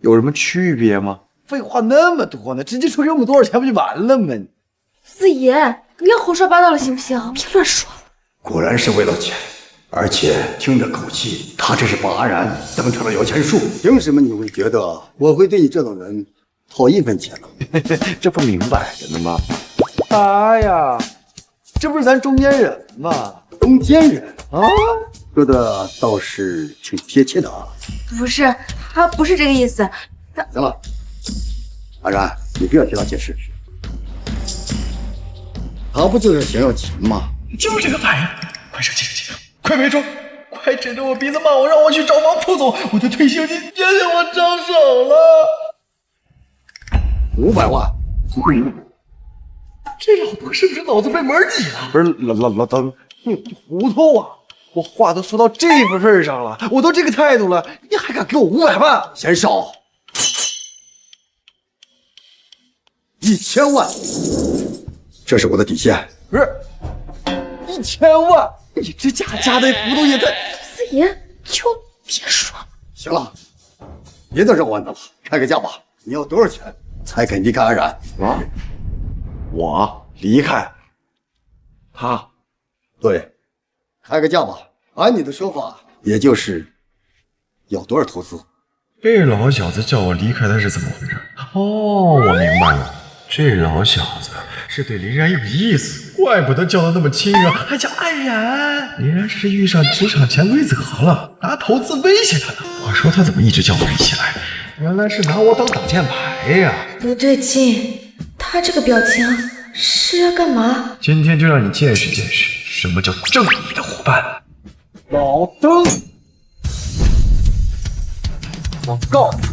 有什么区别吗？废话那么多呢，直接说给我们多少钱不就完了吗？子野，不要胡说八道了，行不行？别乱说。果然是为了钱，而且听这口气，他这是把安然当成了摇钱树。凭什么你会觉得我会对你这种人掏1分钱呢？这不明摆着呢吗？他呀，这不是咱中间人吗？中间人啊，说的倒是挺贴切的啊。不是，他不是这个意思。行了，安然，你不要替他解释。他不就是想要钱吗？就是这个反应！快生气生气！快别装！快指着我鼻子骂我，让我去找王副总！我的退休金别给我张手了！500万！这老头是不是脑子被门挤了？不是老登，你糊涂啊！我话都说到这份上了，我都这个态度了，你还敢给我500万？嫌少！1000万，这是我的底线。不是1000万，你这加的幅度也太……四爷就别说了。行了，别再绕弯子了，开个价吧。你要多少钱才肯离开安然？啊？我离开他？对，开个价吧。按你的说法，也就是要多少投资？这老小子叫我离开他是怎么回事？哦，我明白了，这老小子是对林然有意思，怪不得叫的那么亲热，还叫安然。林然是遇上职场潜规则了，拿投资威胁他呢。我说他怎么一直叫我一起来，原来是拿我当挡箭牌呀！不对劲，他这个表情是要干嘛？今天就让你见识见识什么叫正义的伙伴。老登，我告诉你，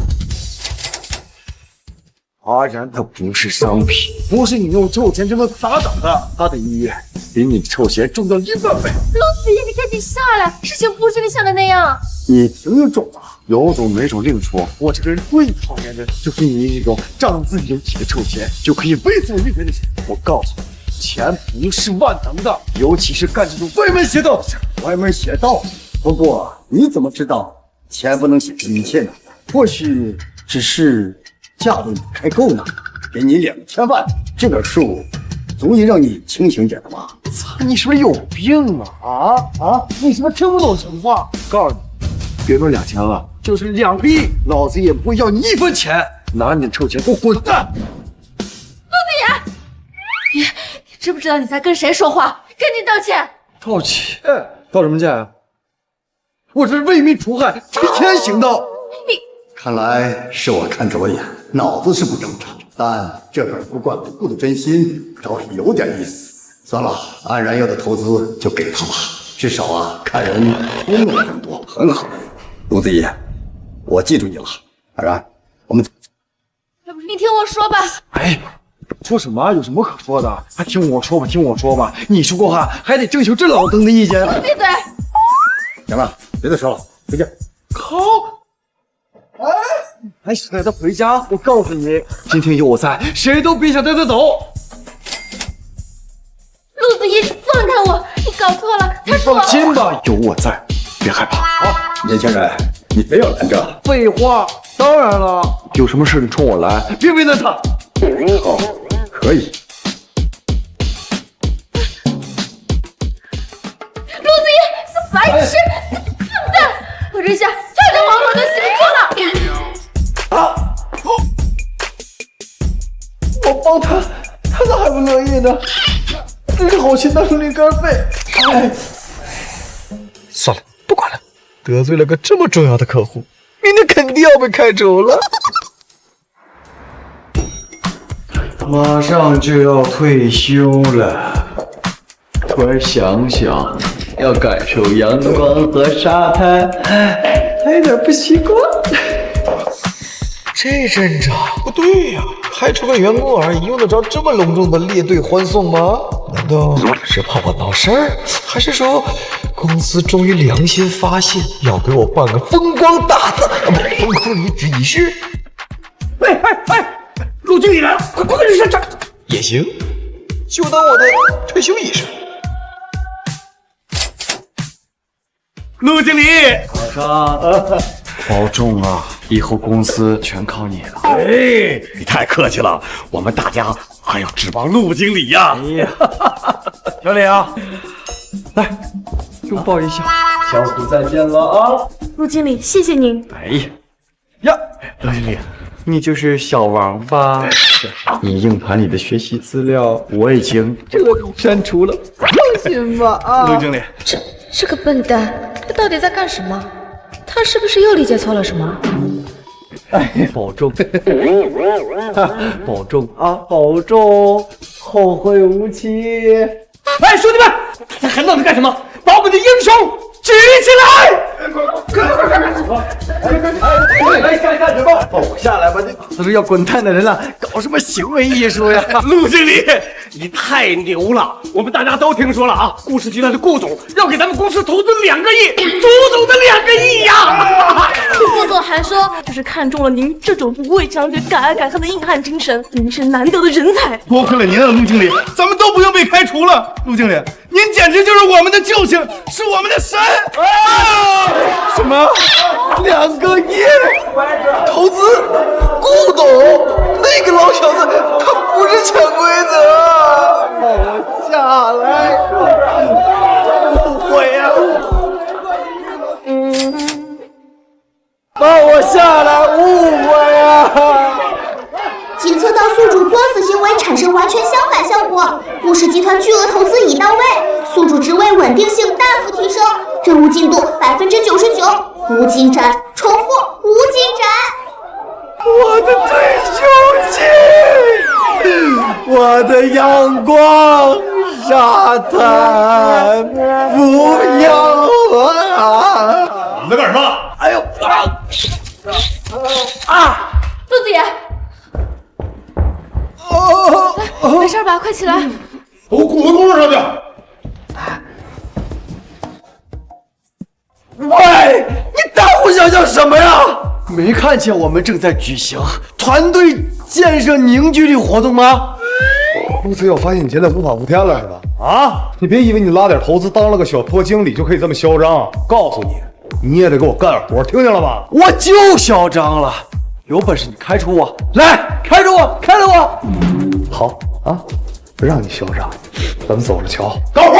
安然他不是商品，不是你用臭钱就能砸倒的，他的音乐比你臭钱重要1万倍。陆子怡，你赶紧下来，事情不是你想的那样。你挺种啊，有种没种另说。我这个人最讨厌的就是你这种仗自己有体的臭钱就可以为所欲为的人。我告诉你，钱不是万能的，尤其是干这种歪门邪道的事。歪门邪道？不过你怎么知道钱不能解决一切呢？或许只是价位开够呢，给你2000万，这个数足以让你清醒点的吧？操，你是不是有病啊？你是不是听不懂人话？告诉你，别说2000万，就是2个亿，老子也不会要你1分钱。拿你的臭钱给我滚蛋！陆子怡，你知不知道你在跟谁说话？赶紧道歉！道歉？道什么歉啊？我这是为民除害，替天行道。你看来是我看走眼，脑子是不正常，但这份不管不顾的真心倒是有点意思。算了，安然要的投资就给他吧，至少啊，看人聪明了很多，很好。陆子怡，我记住你了。安然，我们你听我说吧。哎，说什么？有什么可说的？还听我说吧，听我说吧。你说过话，还得征求这老登的意见。闭嘴！行了，别再说了，回家。靠！哎，还是带他回家。我告诉你，今天有我在，谁都别想带他走。陆子怡，放开我！你搞错了，他说……放心吧，有我在，别害怕啊！年轻人，你非要拦着？废话，当然了，有什么事你冲我来，别为难他。好，可以。陆子怡，你白痴，你笨蛋！我这下差点往我的媳妇了。啊！我帮他，他咋还不乐意呢？真是好心当成驴肝肺。哎，算了，不管了，得罪了个这么重要的客户，明天肯定要被开除了。马上就要退休了，突然想想要感受阳光和沙滩，还有点不习惯。这阵仗不对呀，开除个员工而已，用得着这么隆重的列队欢送吗？难道是怕我闹事儿，还是说公司终于良心发现，要给我办个风光大葬，风光离职仪式？哎，陆经理来了，快去上！也行，就当我的退休仪式。陆经理，早上。保重啊！以后公司全靠你了。哎，你太客气了，我们大家还要指望陆经理呀。小李啊，来，拥抱一下，相互再见了啊！陆经理，谢谢您。哎呀，陆经理，你就是小王吧？你硬盘里的学习资料我已经彻底删除了，放心吧啊！陆经理，这个笨蛋，他到底在干什么？他是不是又理解错了什么？哎，保重，保重啊，保重，后会无期。哎，兄弟们，大家还愣着干什么？把我们的英雄举起来！哎，干什么？放我下来吧！这都是要滚蛋的人了，搞什么行为艺术呀？陆经理，你太牛了！我们大家都听说了啊，顾氏集团的顾总要给咱们公司投资2个亿，足足的2个亿呀！顾总还说，就是看中了您这种为强者敢爱敢恨的硬汉精神，您是难得的人才。多亏了您啊，陆经理，咱们都不用被开除了。陆经理，您简直就是我们的救星，是我们的神！什么？2个亿投资？顾董那个老小子，他不是潜规则，放我下来！误会呀！放我下来！误会呀！检测到宿主作死行为产生完全相反效果，顾氏集团巨额投资已到位，宿主职位稳定性大幅提升，任务进度99%，无进展，重复无进展。我的退休金，我的阳光沙滩，不要啊！你在干什么？哎呦啊！陆子野，没事吧？快起来！把我滚回工作上去！喂，你大呼小叫什么呀？没看见我们正在举行团队建设凝聚力活动吗？公司要发现你现在无法无天了是吧？啊！你别以为你拉点投资当了个小托经理就可以这么嚣张，告诉你，你也得给我干活，听见了吧？我就嚣张了，有本事你开除我，来开除我，开除我！好啊，不让你嚣张，咱们走着瞧。干活！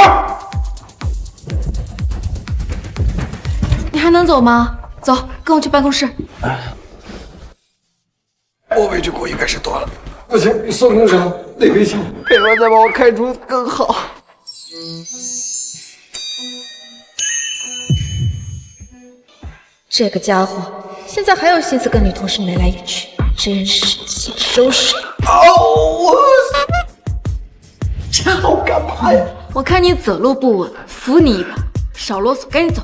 你还能走吗？走，跟我去办公室。我委屈过应该是多了，不行，受工伤，得赔钱，赔完再把我开除更好。这个家伙现在还有心思跟女同事眉来眼去，真是欠收拾。我这好干嘛呀？我看你走路不稳，扶你一把，少啰嗦，赶紧走。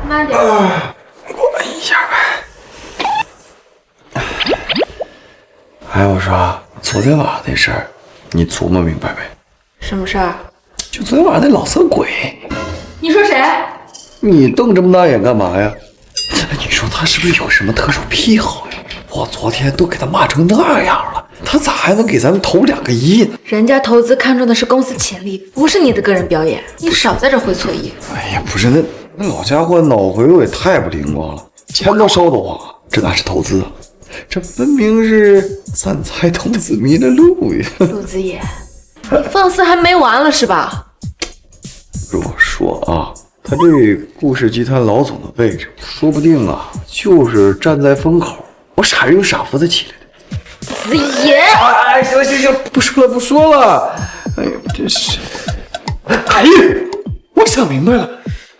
慢点。我摁一下呗。哎，我说昨天晚上那事儿，你琢磨明白没？什么事儿？就昨天晚上那老色鬼。你说谁？你瞪这么大眼干嘛呀？你说他是不是有什么特殊癖好呀？我昨天都给他骂成那样了，他咋还能给咱们投2个亿呢？人家投资看重的是公司潜力，不是你的个人表演，你少在这会错意。哎呀，不是那老家伙脑回路也太不灵光了，钱都烧得慌啊！这哪是投资啊？这分明是散财童子迷了路呀！陆子野，你放肆还没完了是吧？如果说啊，他这顾氏集团老总的位置，说不定啊，就是站在风口，我傻人有傻福的起来的。子野，哎，行，不说了。哎呀，真是，哎呀，我想明白了。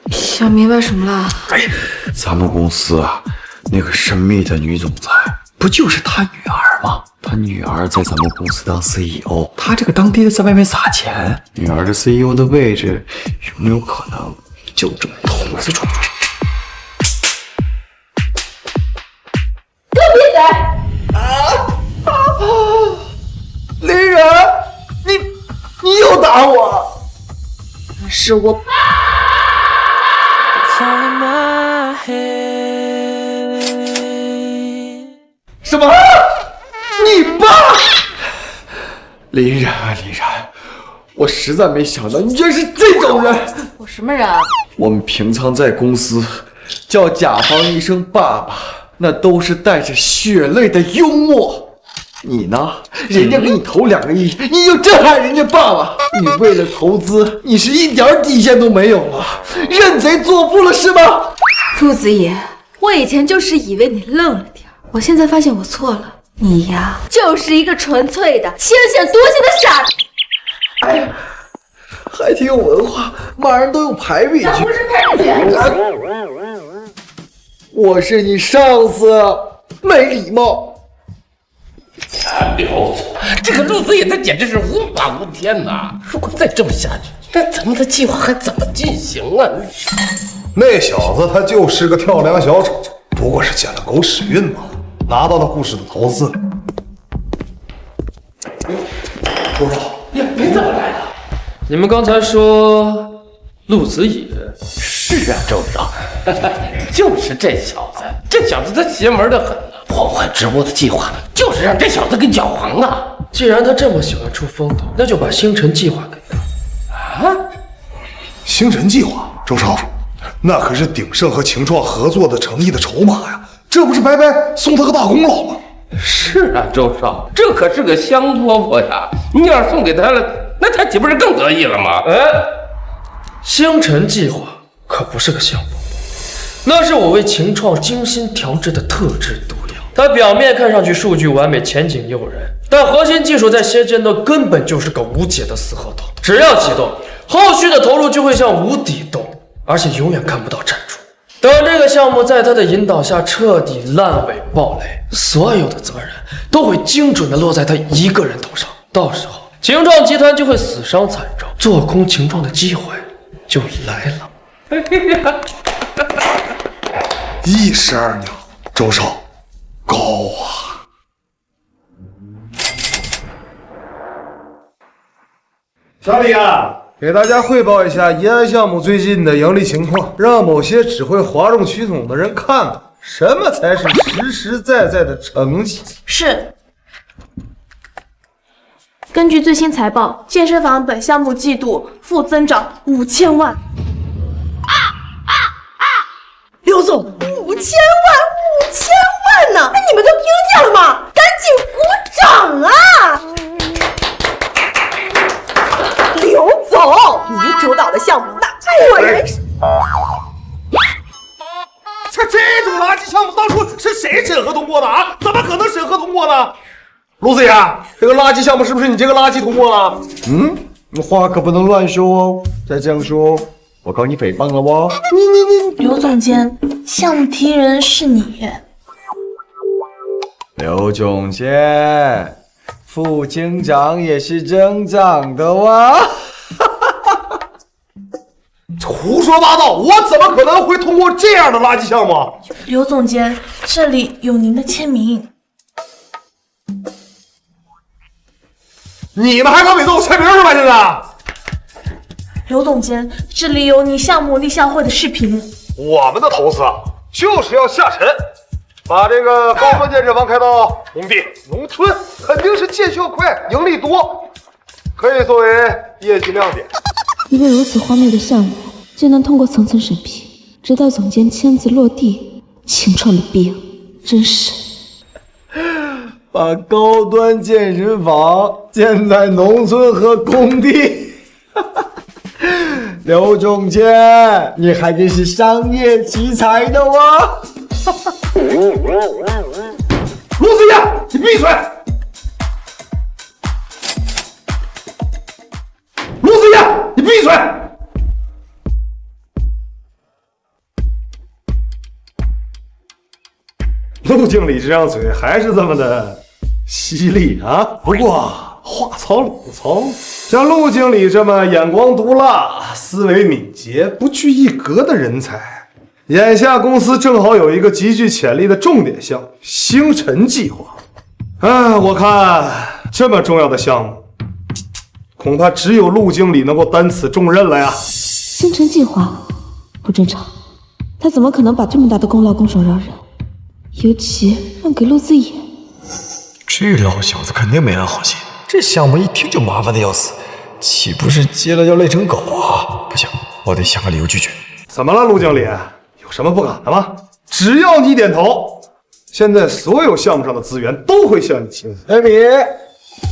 想明白什么了？哎，咱们公司啊，那个神秘的女总裁，不就是他女儿吗？他女儿在咱们公司当 CEO， 他这个当爹的在外面撒钱，女儿的 CEO 的位置有没有可能就这么投资出去？给我闭嘴！林然，你又打我！是我。什么？你爸？林然，我实在没想到你居然是这种人。我什么人？我们平常在公司叫甲方一声爸爸，那都是带着血泪的幽默。你呢？人家给你投2个亿，你就这害人家爸爸？你为了投资，你是一点底线都没有了，认贼作父了是吗？陆子野，我以前就是以为你愣了点，我现在发现我错了，你呀，就是一个纯粹的清醒多心的傻子。哎呀，还挺有文化，骂人都用排比句。那不是排比句。我是你上司，没礼貌。刘总，这个陆子野他简直是无法无天呐！如果再这么下去，那咱们的计划还怎么进行啊？那小子他就是个跳梁小丑，不过是捡了狗屎运嘛，拿到了故事的投资。多少？你怎么来了？你们刚才说陆子野？是啊，周少，就是这小子，这小子他邪门的很啊！破坏直播的计划就是让这小子给搅黄啊！既然他这么喜欢出风头，那就把星辰计划给他。啊？星辰计划，周少，那可是鼎盛和情创合作的诚意的筹码呀，这不是白白送他个大功劳吗？是啊，周少，这可是个香饽饽呀！你要是送给他了，那他岂不是更得意了吗？星辰计划可不是个香饽饽，那是我为情创精心调制的特制毒药。它表面看上去数据完美，前景诱人，但核心技术在仙剑斗根本就是个无解的死胡同。只要启动，后续的投入就会像无底洞，而且永远看不到产出。等这个项目在他的引导下彻底烂尾爆雷，所有的责任都会精准的落在他一个人头上。到时候，情创集团就会死伤惨重，做空情创的机会就来了。一石二鸟，周少，高啊！小李啊，给大家汇报一下宜安项目最近的盈利情况，让某些只会哗众取宠的人看看什么才是实实在在的成绩。是。根据最新财报，健身房本项目季度负增长5000万。刘总，5000万呢！你们都听见了吗？赶紧鼓掌啊！刘总，你主导的项目那果然是……这种垃圾项目当初是谁审核通过的啊？怎么可能审核通过呢？陆子野，这个垃圾项目是不是你这个垃圾通过了？你话可不能乱说哦，再这样说，我告你诽谤了哦。刘总监，项目提人是你。刘总监，副厅长也是增长的哇！胡说八道！我怎么可能会通过这样的垃圾项目？刘总监，这里有您的签名。你们还敢伪造我签名是吧？现在，刘总监，这里有你项目立项会的视频。我们的投资就是要下沉，把这个高端建设房开到工地、农村，肯定是见效快、盈利多，可以作为业绩亮点。一个如此荒谬的项目，竟能通过层层审批，直到总监签字落地，情创的病真是。把高端健身房建在农村和工地，刘总监，你还真是商业奇才的哇！陆子野，你闭嘴！陆子野，你闭嘴！陆经理这张嘴还是这么的犀利啊！不过话糙理不糙，像陆经理这么眼光毒辣、思维敏捷、不拘一格的人才，眼下公司正好有一个极具潜力的重点项目——星辰计划。我看这么重要的项目，恐怕只有陆经理能够担此重任了呀。星辰计划不正常，他怎么可能把这么大的功劳拱手让人？尤其让给陆子野，这老小子肯定没安好心，这项目一听就麻烦的要死，岂不是接了要累成狗啊？不行，我得想个理由拒绝。怎么了，陆经理？有什么不敢的吗？只要你点头，现在所有项目上的资源都会向你倾斜。艾米，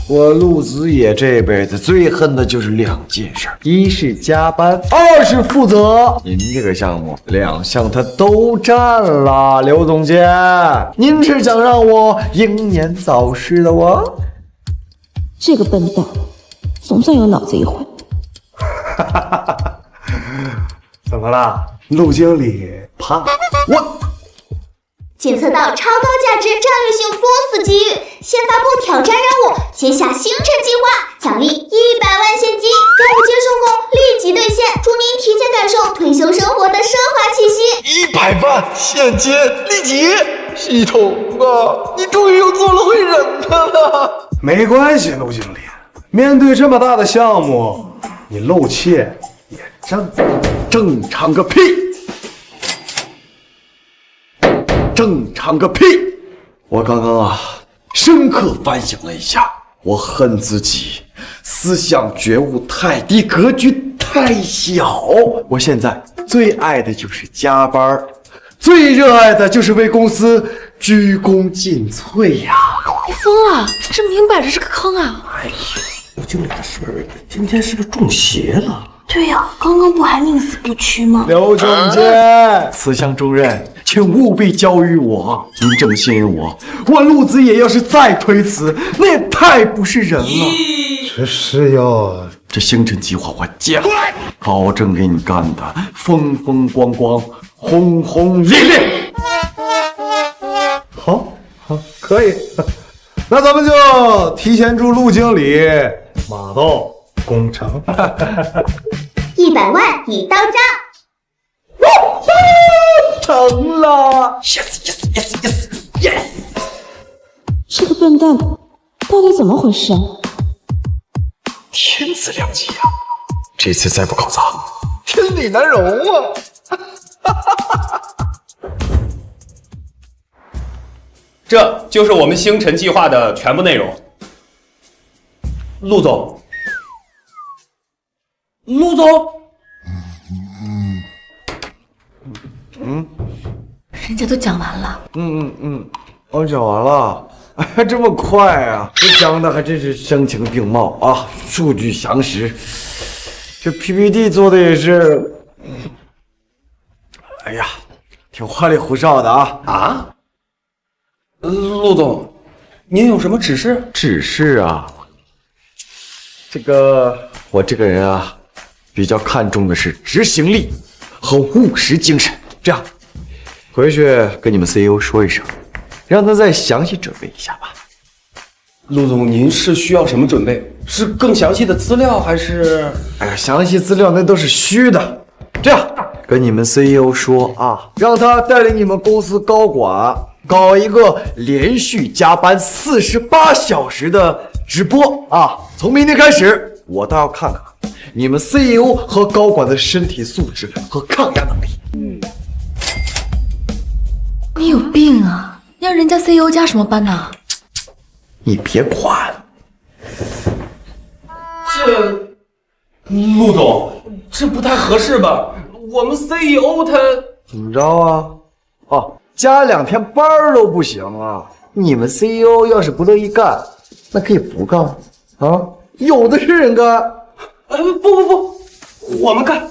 我陆子野这辈子最恨的就是2件事：一是加班，2是负责。您这个项目2项他都占了，刘总监，您是想让我英年早逝的我？这个笨蛋，总算有脑子一回。怎么了，陆经理？怕我？检测到超高价值战略性作死机遇，先发布挑战任务，接下星辰计划，奖励100万现金，任务结束后立即兑现，祝您提前感受退休生活的奢华气息。100万现金立即！系统啊，你终于又做了回人的了。没关系，陆经理，面对这么大的项目，你露怯也正常个屁！正常个屁！我刚刚深刻反省了一下，我恨自己思想觉悟太低，格局太小。我现在最爱的就是加班，最热爱的就是为公司鞠躬尽瘁呀！你疯了？这明摆着是个坑啊！哎呀，陆经理的事儿，今天是不是中邪了？对呀，刚刚不还宁死不屈吗？刘总监，此项重任，请务必交于我。您这么信任我，我陆子野要是再推辞，那也太不是人了。这是要这星辰计划我接了，保证给你干的风风光光、轰轰烈烈。好，可以。那咱们就提前祝陆经理马到功成。100万已到账。成了 ！Yes！ 这个笨蛋到底怎么回事啊？天赐良机呀！这次再不搞砸，天理难容啊！这就是我们星辰计划的全部内容。陆总，陆总，人家都讲完了。我讲完了。哎，这么快啊！这讲的还真是声情并茂啊，数据详实。这 PPT 做的也是，哎呀，挺花里胡哨的啊！陆总，您有什么指示？指示啊，我这个人啊，比较看重的是执行力和务实精神。这样，回去跟你们 CEO 说一声，让他再详细准备一下吧。陆总，您是需要什么准备？是更详细的资料，还是？哎呀，详细资料那都是虚的。这样，跟你们 CEO 说啊，让他带领你们公司高管搞一个连续加班48小时的直播啊！从明天开始，我倒要看看你们 CEO 和高管的身体素质和抗压能力。你有病啊！让人家 CEO 加什么班呢？你别管。陆总，这不太合适吧？我们 CEO 他怎么着啊？哦，加2天班都不行啊！你们 CEO 要是不乐意干，那可以不干啊，有的是人干。不，我们干！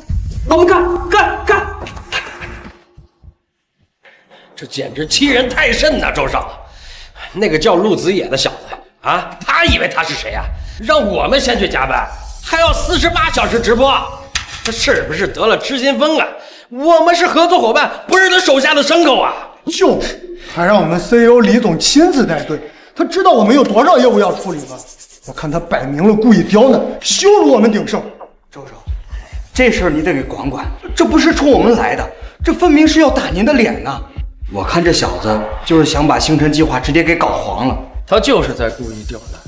这简直欺人太甚呐！周少，那个叫陆子野的小子啊，他以为他是谁呀？让我们先去加班，还要48小时直播，这是不是得了失心疯啊？我们是合作伙伴，不是他手下的牲口啊！就是，还让我们 CEO 李总亲自带队，他知道我们有多少业务要处理吗？我看他摆明了故意刁难，羞辱我们鼎盛。周周，这事儿你得给管管，这不是冲我们来的，这分明是要打您的脸呢。我看这小子就是想把星辰计划直接给搞黄了。他就是在故意刁难。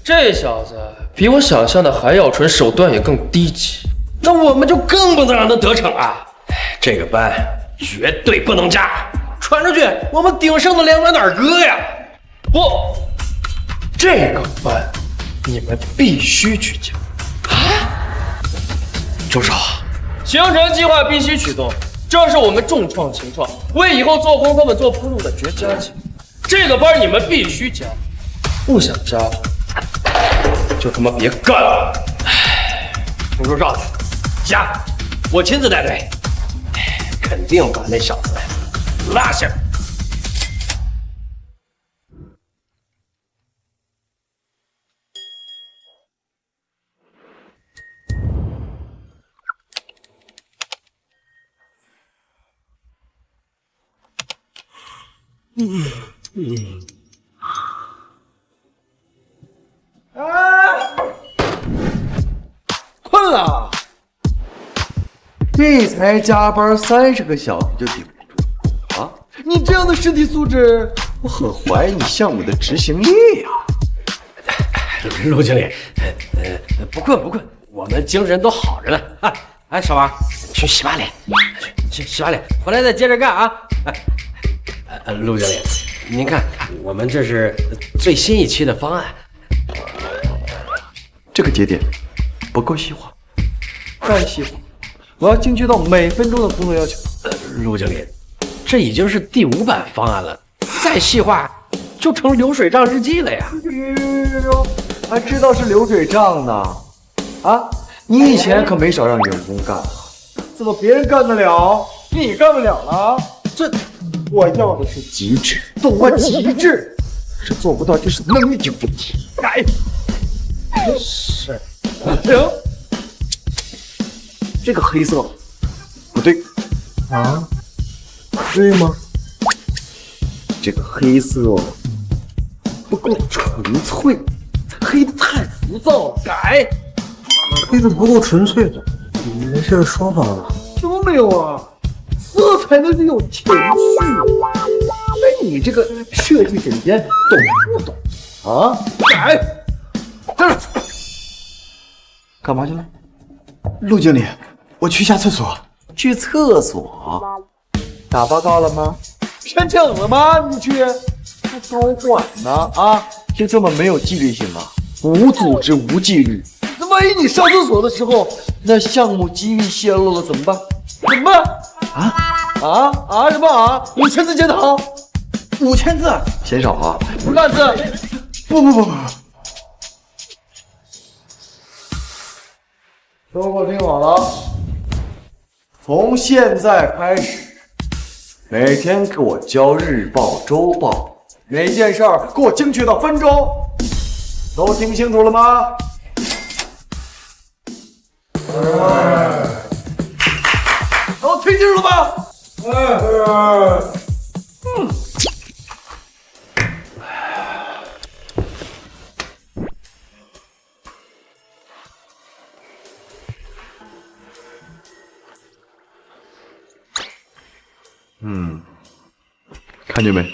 这小子比我想象的还要蠢，手段也更低级。那我们就更不能让他得逞啊！这个班绝对不能加，传出去我们鼎盛的脸往哪儿搁呀？不，这个班你们必须去加。周少，星辰计划必须启动，这是我们重创情创，为以后做空他们做铺路的绝佳机会。这个班你们必须交，不想交就他妈别干了。通知上去，加，我亲自带队，肯定把那小子拉下。困了，这才加班30个小时就顶不住啊！你这样的身体素质，我很怀疑你项目的执行力呀。陆经理，不困，我们精神都好着呢。哎，小王，去洗把脸，去洗把脸，回来再接着干啊！陆经理，您看，我们这是最新一期的方案。这个节点不够细化，再细化，我要精确到每分钟的工作要求。陆经理，这已经是第5版方案了，再细化就成流水账日记了呀！还知道是流水账呢？啊，你以前可没少让员工干，怎么别人干得了，你干不了了？这我要的是极致，懂吗？极致是做不到，就是能力有问题。改。是，行。这个黑色不对啊，对吗？这个黑色不够纯粹，黑的太浮躁了，改。黑的不够纯粹的，你没事说法了？什么没有啊？色彩那是有情绪。哎，你这个设计总监懂不懂啊？改。站住！干嘛去了？陆经理，我去下厕所。去厕所？打报告了吗？申请了吗？你去？还高管呢啊！就这么没有纪律性啊？无组织无纪律。那万一你上厕所的时候，那项目机密泄露了怎么办？怎么办？什么啊？5000字检讨？5000字？嫌少啊？1万字？不。说过听好了，从现在开始，每天给我交日报、周报，每件事儿给我精确到分钟，都听清楚了吗？都听清楚了吗？看见没？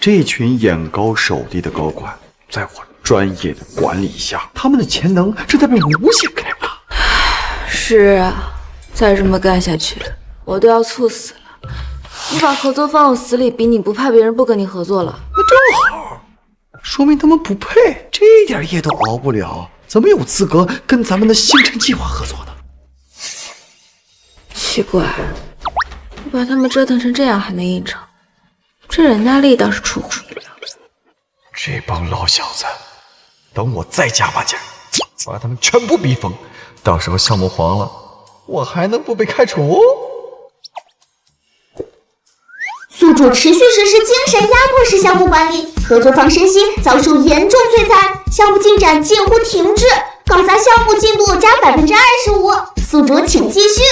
这群眼高手低的高管，在我专业的管理下，他们的潜能正在被无限开发。是啊，再这么干下去，我都要猝死了。你把合作放我死里，比你不怕别人不跟你合作了。那正好，说明他们不配，这点夜都熬不了，怎么有资格跟咱们的星辰计划合作呢？奇怪，你把他们折腾成这样还能应承，这忍耐力倒是出乎意料。这帮老小子，等我再加把劲，把他们全部逼疯，到时候项目黄了，我还能不被开除？宿主持续实施精神压迫式项目管理，合作方身心遭受严重摧残，项目进展近乎停滞，搞砸项目进度加25%。宿主请继续。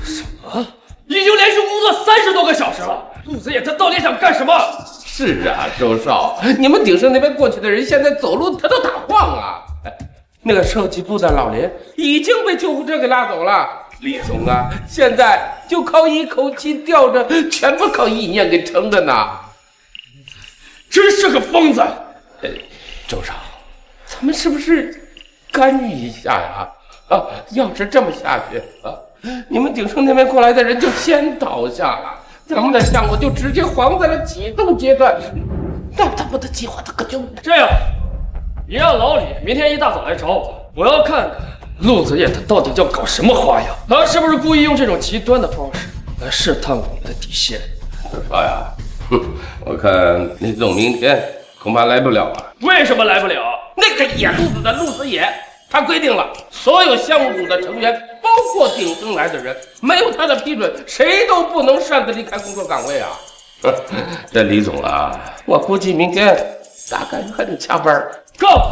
什么？已经连续工作30多个小时了，陆子野他到底想干什么？是啊，周少，你们鼎盛那边过去的人现在走路他都打晃啊。那个设计部的老林已经被救护车给拉走了，李总啊，现在就靠一口气吊着，全部靠意念给撑着呢。真是个疯子！周少，咱们是不是干预一下呀？要是这么下去你们鼎盛那边过来的人就先倒下了，咱们的项目就直接黄在了启动阶段，那他们的计划他可就这样。你让老李明天一大早来找我，我要看看陆子野他到底要搞什么花样？他是不是故意用这种极端的方式来试探我们的底线？少呀，我看李总明天恐怕来不了啊。为什么来不了？那个野路子的陆子野，他规定了，所有项目组的成员，包括顶升来的人，没有他的批准，谁都不能擅自离开工作岗位啊。这李总啊，我估计明天大概还得加班。告诉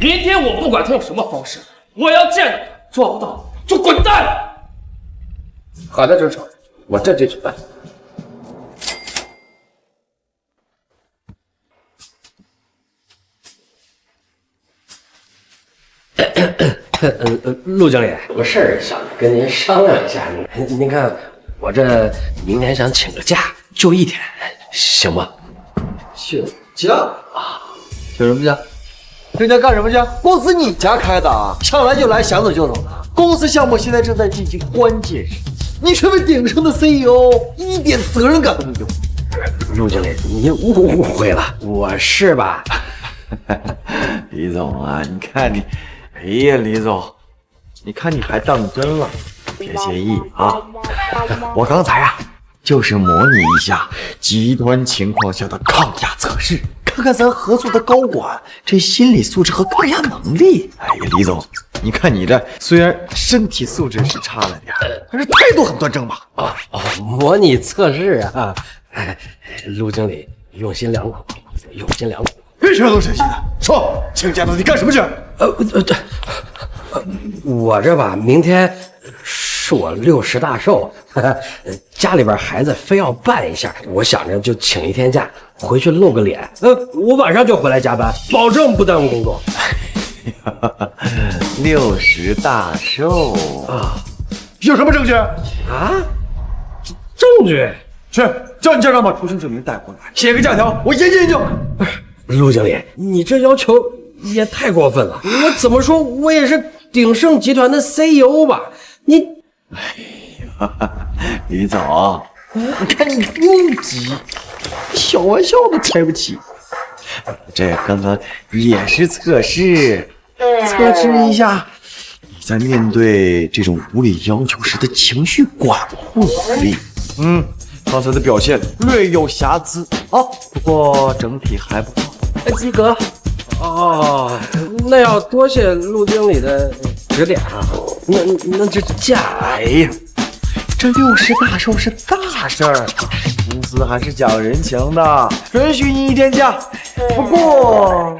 你，明天我不管他用什么方式，我要见到他，做不到就滚蛋。好的，周成，我这就去办。陆经理，有事儿想跟您商量一下。您看，我这明天想请个假，就1天，行吗？请假啊？请什么假？请假干什么去？公司你家开的啊？想来就来，想走就走。公司项目现在正在进行关键时期，你身为鼎盛的 CEO， 一点责任感都没有。陆经理，您误会了，我是吧？李总啊，你看你。哎呀，李总，你看你还当真了，别介意啊。我刚才啊，就是模拟一下极端情况下的抗压测试，看看咱合作的高管这心理素质和抗压能力。哎呀，李总，你看你这虽然身体素质是差了点，但是态度很端正吧？模拟测试啊，陆经理用心良苦，用心良苦。别什么都省心的，说请假到底干什么去？我这吧，明天是我60大寿，家里边孩子非要办一下，我想着就请1天假，回去露个脸。我晚上就回来加班，保证不耽误工作。60大寿啊，有什么证据啊？证据？去叫你家长把出生证明带过来，写个假条，我研究研究。陆经理，你这要求也太过分了！我怎么说，我也是鼎盛集团的 CEO 吧？你，哎呀，李总，你看你又急，小玩笑都开不起。这刚刚也是测试，测试一下你在面对这种无理要求时的情绪管控能力。刚才的表现略有瑕疵啊，不过整体还不错。及格。那要多谢陆经理的指点啊。那这假，哎呀，这60大寿是大事儿，公司还是讲人情的，允许你1天假。不过，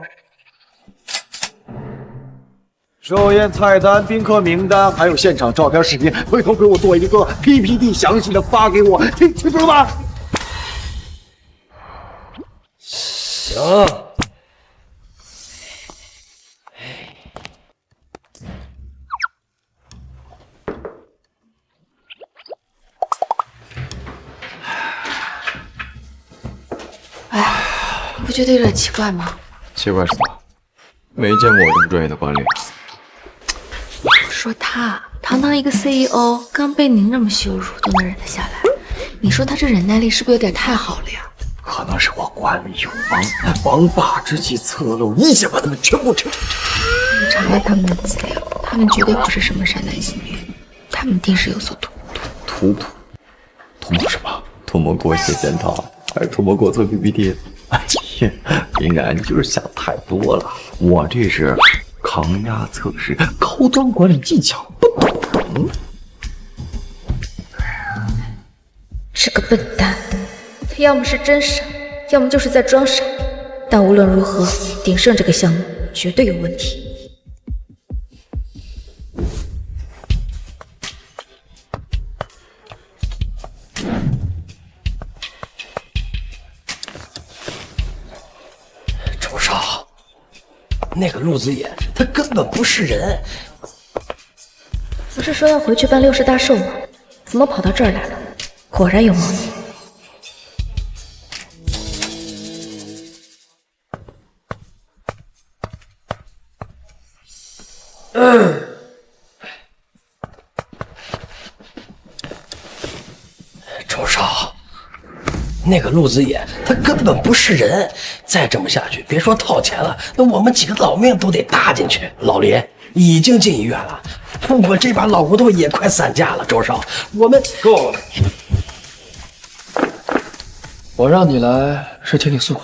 寿宴菜单、宾客名单，还有现场照片、视频，回头给我做一个 PPT， 详细的发给我，听清楚了吗？行。哎，你不觉得有点奇怪吗？奇怪什么？没见过我这么专业的管理。我说他堂堂一个 CEO， 刚被您这么羞辱都能忍得下来，你说他这忍耐力是不是有点太好了呀？可能是我管理有王霸之气侧漏，一下把他们全部铲。你查了他们的资料，他们绝对不是什么善男信女，他们一定是有所图谋。图谋什么？图谋给我写检讨，还是图谋给我做 PPT？ 哎呀，林然，你就是想太多了。我这是抗压测试，高端管理技巧，不懂。这个笨蛋，他要么是真傻，要么就是在装傻。但无论如何，鼎盛这个项目绝对有问题。周少，那个陆子野，他根本不是人。不是说要回去办60大寿吗？怎么跑到这儿来了？果然有猫腻。周少，那个陆子野，他根本不是人。再这么下去，别说套钱了，那我们几个老命都得搭进去。老林，已经进医院了。我这把老骨头也快散架了，周少，我们够了。我让你来是听你诉苦。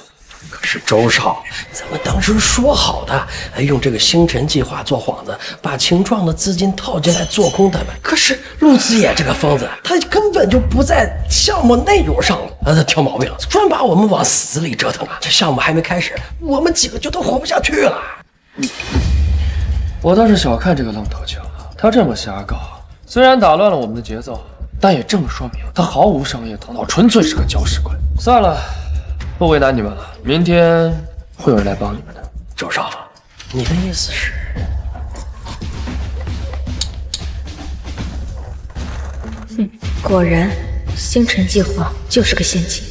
可是周少，咱们当时说好的，用这个星辰计划做幌子，把秦创的资金套进来做空他们。可是陆子野这个疯子，他根本就不在项目内容上他挑毛病，专把我们往死里折腾啊！这项目还没开始，我们几个就都活不下去了。我倒是小看这个愣头青了，他这么瞎搞，虽然打乱了我们的节奏，但也正说明他毫无商业头脑，纯粹是个搅屎鬼。算了。不为难你们了，明天会有人来帮你们的。周少，你的意思是？果然，星辰计划就是个陷阱。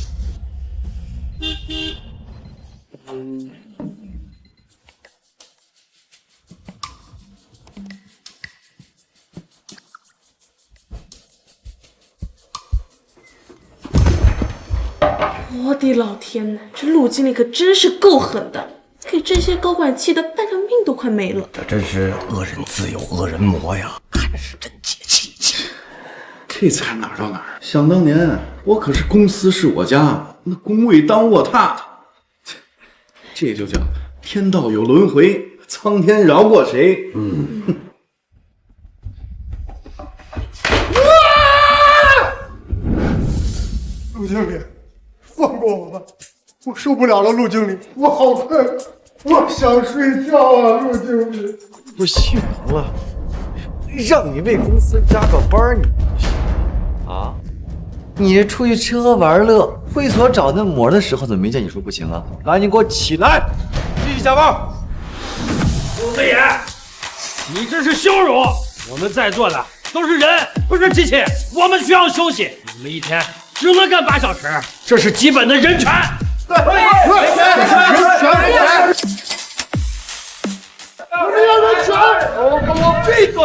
我的老天呐，这陆经理可真是够狠的，给这些高管气的半条命都快没了。这真是恶人自有恶人磨呀，看着是真解气。这才哪儿到哪儿？想当年我可是公司是我家，那工位当卧榻的，这就叫天道有轮回，苍天饶过谁？陆经理，放过我吧，我受不了了，陆经理，我好困，我想睡觉啊，陆经理。不行了，让你为公司加个班，你不行啊？你出去吃喝玩乐，会所找那模的时候，怎么没见你说不行啊？赶紧给我起来，继续加班。陆子野，你这是羞辱！我们在座的都是人，不是机器，我们需要休息。你们一天只能干8小时，这是基本的人权。人权！给我闭嘴！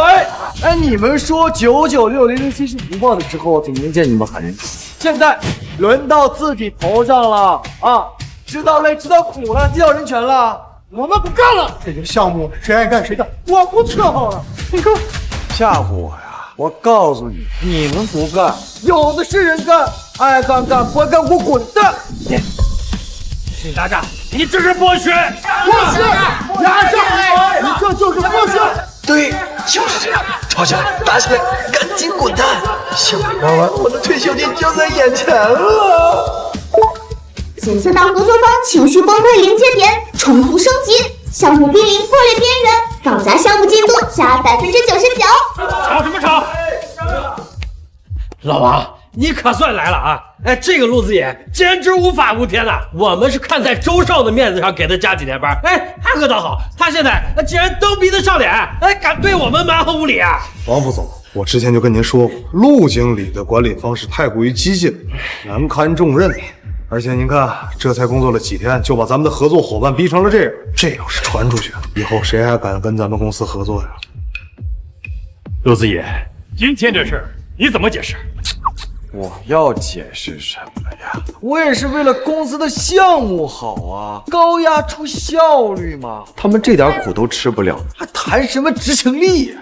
哎，你们说9960007是不报的时候，总没见你们喊人。现在轮到自己头上了啊！知道累，知道苦了，知道人权了。我们不干了，这个项目谁爱干谁干，我不伺候了。你看，吓唬我呀！我告诉你，你们不干，有的是人干，爱干干，不爱干给我滚蛋！李大长，你这是剥削！剥削！压榨！你这就是剥削！对，就是这样，吵起来，打起来，赶紧滚蛋！项目干完，我的退休金就在眼前了。此次当合作方情绪崩溃临界点，冲突升级，项目濒临破裂边缘，搞砸项目进度加99%。吵什么吵？老王，你可算来了啊！哎，这个陆子野简直无法无天呐！我们是看在周少的面子上给他加几天班，哎，他可倒好，他现在竟然蹬鼻子笑脸，哎，敢对我们蛮横无理啊！王副总，我之前就跟您说过，陆经理的管理方式太过于激进，难堪重任。而且您看，这才工作了几天，就把咱们的合作伙伴逼成了这样，这要是传出去，以后谁还敢跟咱们公司合作呀？陆子野，今天这事儿你怎么解释？我要解释什么呀？我也是为了公司的项目好啊，高压出效率嘛。他们这点苦都吃不了，还谈什么执行力呀？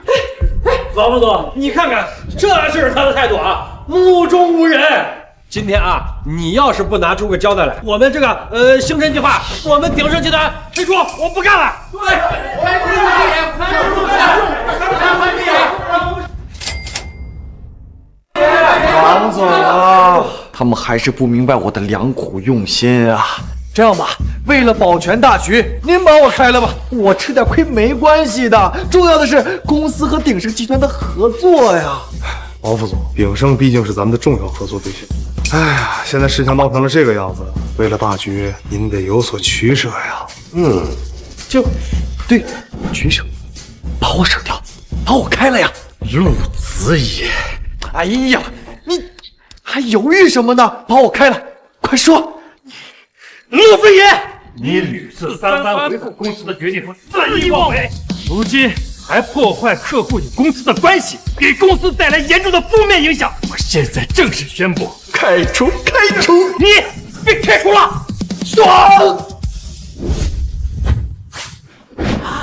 王副总，你看看，这就是他的态度啊，目中无人。今天啊，你要是不拿出个交代来，我们这个星辰计划，我们鼎盛集团退出，我不干了。王总啊，他们还是不明白我的良苦用心啊。这样吧，为了保全大局，您把我开了吧，我吃点亏没关系的。重要的是公司和鼎盛集团的合作呀。王副总，鼎盛毕竟是咱们的重要合作对象。哎呀，现在事情闹成了这个样子，为了大局，您得有所取舍呀。对，取舍，把我省掉，把我开了呀。陆子野，哎呀，你还犹豫什么呢？把我开了，快说！陆子野，你屡次3番维护公司的决定和肆意妄为，如今还破坏客户与公司的关系，给公司带来严重的负面影响。我现在正式宣布开除！你被开除了，爽！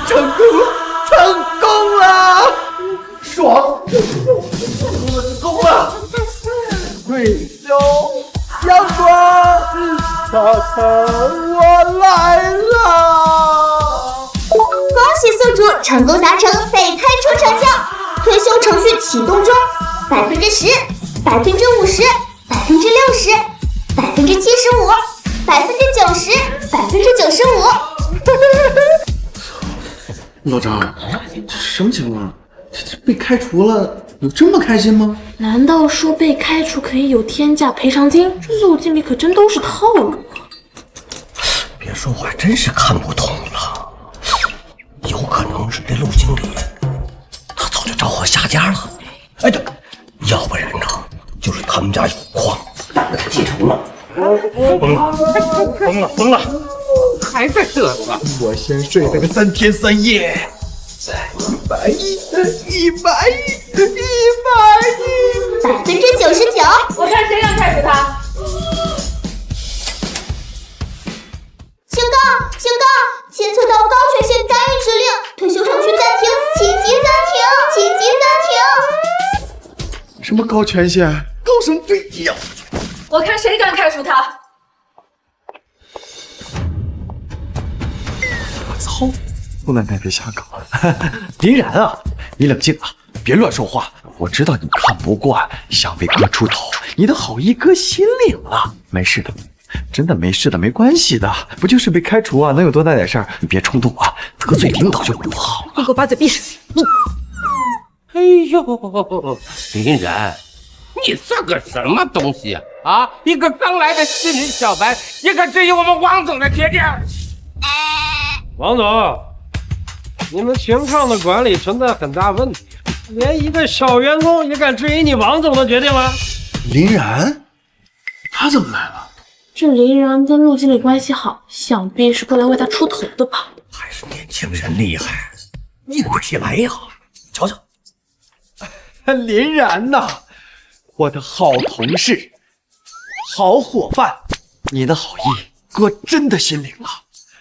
成功了！了！退休阳光，大成我来了！恭喜宿主成功达成被开除成就，退休程序启动中，10%、50%、60%、75%、90%、95%。老张，这什么情况？这被开除了，有这么开心吗？难道说被开除可以有天价赔偿金？这陆经理可真都是套路啊！别说话，真是看不懂了。有可能是这陆经理，他早就着火下家了。哎，对，要不然呢，就是他们家有矿，那个继承了。疯了！还在嘚瑟？我先睡了个3天3夜，再100亿，100亿，99%。我看谁敢开除他！警告！牵扯到高权限干预指令，退休程序暂停，紧急暂停。什么高权限？高声对调！我看谁敢开除他！我操！不能再别瞎搞了。林然啊，你冷静啊，别乱说话。我知道你看不惯，想为哥出头，你的好意哥心领了。没事的，真的没事的，没关系的，不就是被开除啊，能有多大点事儿？你别冲动啊，得罪领导就不好了。你给我把嘴闭上！哎呦，林然，你算个什么东西啊？啊，一个刚来的新人小白，也敢质疑我们王总的决定？王总，你们情创的管理存在很大问题，连一个小员工也敢质疑你王总的决定了。林然，他怎么来了？这林然跟陆经理关系好，想必是过来为他出头的吧？还是年轻人厉害，硬不起来呀！瞧瞧，林然呐，我的好同事，好伙伴，你的好意哥真的心领了。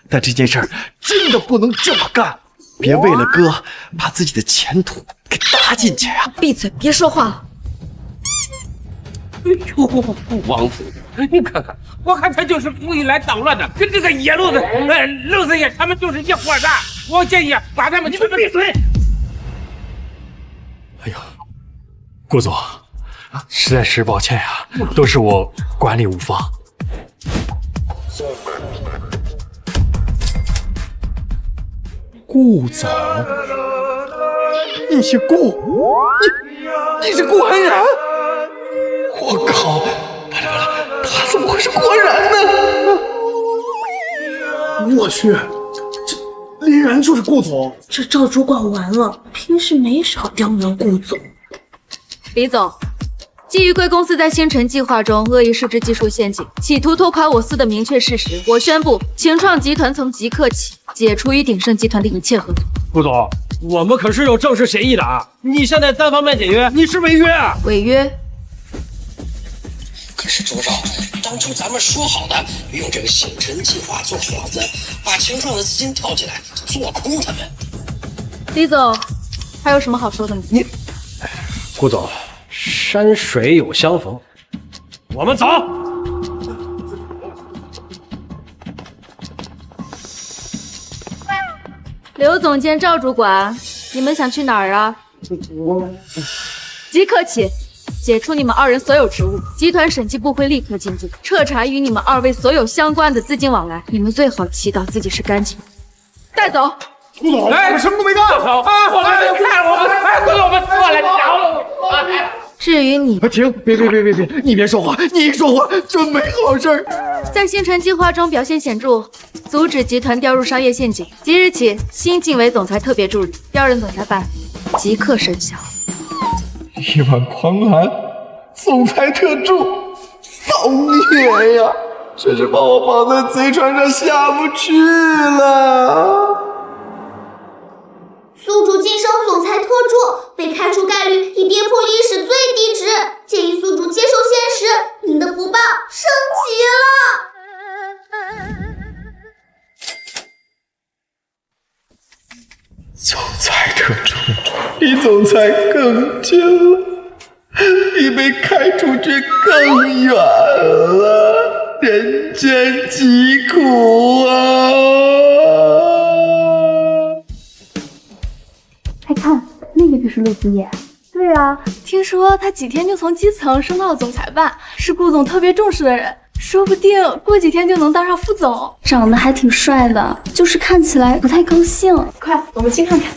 但这件事儿真的不能这么干，别为了哥把自己的前途给搭进去啊！闭嘴，别说话。哎呦，王子，你看看，我看他就是故意来捣乱的，跟这个野路子、陆子野他们就是一伙的。我建议把他们全都闭嘴。哎呦，顾总，实在是抱歉呀，都是我管理无方。顾总，你是顾，你是顾安然？我靠！完了，他怎么会是顾安然呢？我去，这林然就是顾总。这赵主管完了，平时没少刁难顾总。李总，基于贵公司在星辰计划中恶意设置技术陷阱，企图拖垮我司的明确事实，我宣布，晴创集团从即刻起解除与鼎盛集团的一切合作。顾总，我们可是有正式协议的啊！你现在单方面解约，你是违约啊！违约？可是周少，当初咱们说好的用这个星辰计划做幌子，把晴创的资金套进来，做空他们。李总，还有什么好说的吗？你，顾总，山水有相逢，我们走。刘总监、赵主管，你们想去哪儿啊？即刻起解除你们2人所有职务，集团审计部会立刻进驻，彻查与你们2位所有相关的资金往来。你们最好祈祷自己是干净的。带走。顾总，哎，什么都没干。啊，我们看我们，哎，顾总，我们错了，饶了我。至于你，停！别！你别说话，你一说话真没好事儿。在星辰计划中表现显著，阻止集团掉入商业陷阱。即日起，新晋为总裁特别助理，调任总裁办，即刻生效。1万狂澜，总裁特助，造孽呀！真是把我绑在贼船上下不去了。宿主晋升总裁特助，被开除概率已跌破历史最低值，建议宿主接受现实，您的福报升级了。总裁特助比总裁更贱了。比被开出去更远了，人间疾苦啊！快看，那个就是陆子野。对啊，听说他几天就从基层升到了总裁办，是顾总特别重视的人，说不定过几天就能当上副总。长得还挺帅的，就是看起来不太高兴。快，我们去看看。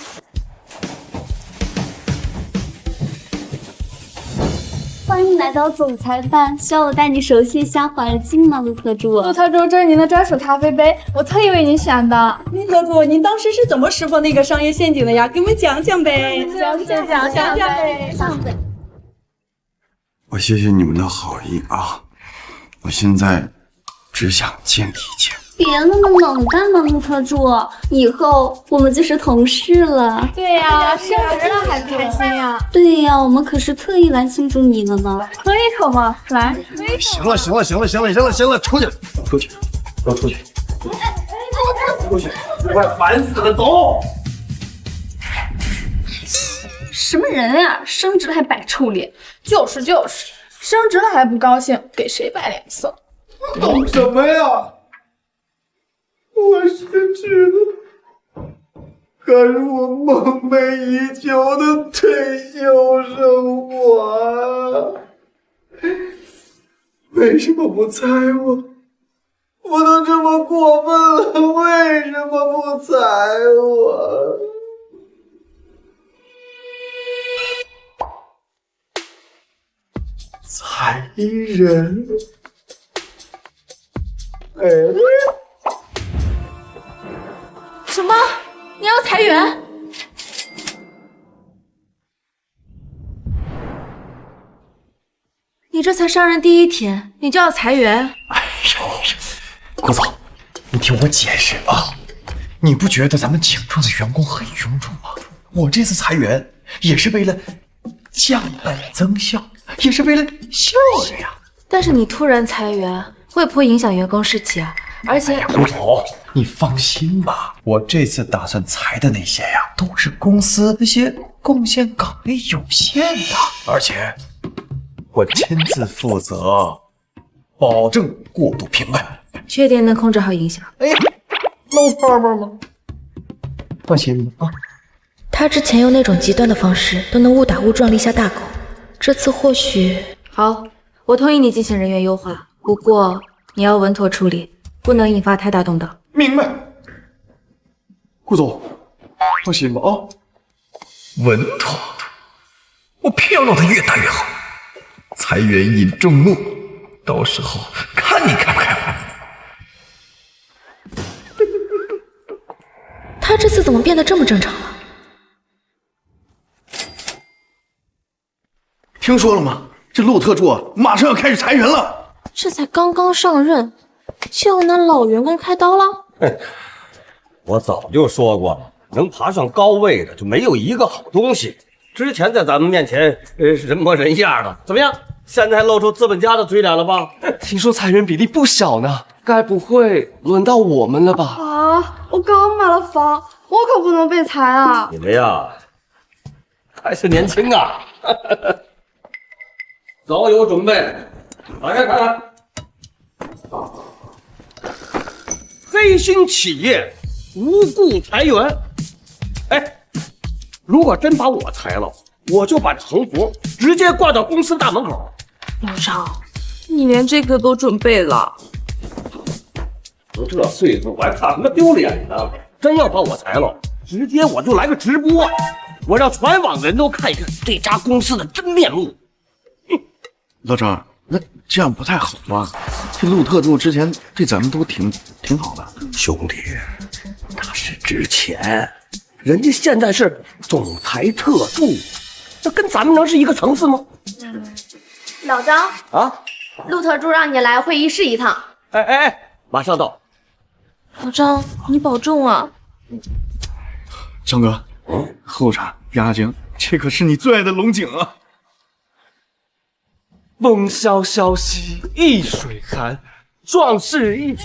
欢迎来到总裁办，需要我带你熟悉一下华尔街吗，陆特助？陆特助，这是您的专属咖啡杯，我特意为您选的。陆特助，您当时是怎么识破那个商业陷阱的呀？给我们讲讲呗。讲呗。我谢谢你们的好意啊！我现在只想尽力一见。别那么冷淡嘛，陆特助，以后我们就是同事了。对呀，升职了还不开心呀？对呀，我们可是特意来庆祝你的呢。喝一口嘛，来。行了，出去，都出去。出去，快烦死了，走。什么人呀？升职了还摆臭脸？就是，升职了还不高兴，给谁摆脸色？搞什么呀？我失去的可是我梦寐以求的退休生活啊！为什么不睬我？我都这么过分了，为什么不睬我？裁人？哎。什么？你要裁员？你这才上任第1天，你就要裁员？哎呦，顾总，你听我解释啊！你不觉得咱们警创的员工很臃肿吗？我这次裁员也是为了降本增效，也是为了效率呀。但是你突然裁员，会不会影响员工士气啊？而且，顾总，你放心吧，我这次打算裁的那些呀，都是公司那些贡献岗位有限的，而且我亲自负责，保证过渡平稳。确定能控制好影响？哎呀，漏泡泡吗？放心吧啊！他之前用那种极端的方式都能误打误撞立下大功，这次或许……好，我同意你进行人员优化，不过你要稳妥处理。不能引发太大动荡。明白，顾总，放心吧啊。稳妥，我偏要让他越大越好。裁员引众怒，到时候看你开不开怀。他这次怎么变得这么正常了？听说了吗？这陆特助马上要开始裁人了。这才刚刚上任。就要拿老员工开刀了？我早就说过了，能爬上高位的就没有一个好东西。之前在咱们面前，人模人样的，怎么样？现在露出资本家的嘴脸了吧？听说裁员比例不小呢，该不会轮到我们了吧？啊！我刚买了房，我可不能被裁啊！你们呀，还是年轻啊，早有准备。大家看看。黑心企业无故裁员，哎，如果真把我裁了，我就把这横幅直接挂到公司大门口。老张，你连这个都准备了？都这岁数，我还怕什么丢脸呢？真要把我裁了，直接我就来个直播，我让全网人都看一看这家公司的真面目。老张，那这样不太好吧？这陆特助之前对咱们都挺好的，兄弟，那是之前，人家现在是总裁特助，这跟咱们能是一个层次吗？老张啊，陆特助让你来会议室一趟。哎，马上到。老张，你保重啊。张哥，后场压惊，这可是你最爱的龙井啊。风萧萧兮易水寒，壮士一起。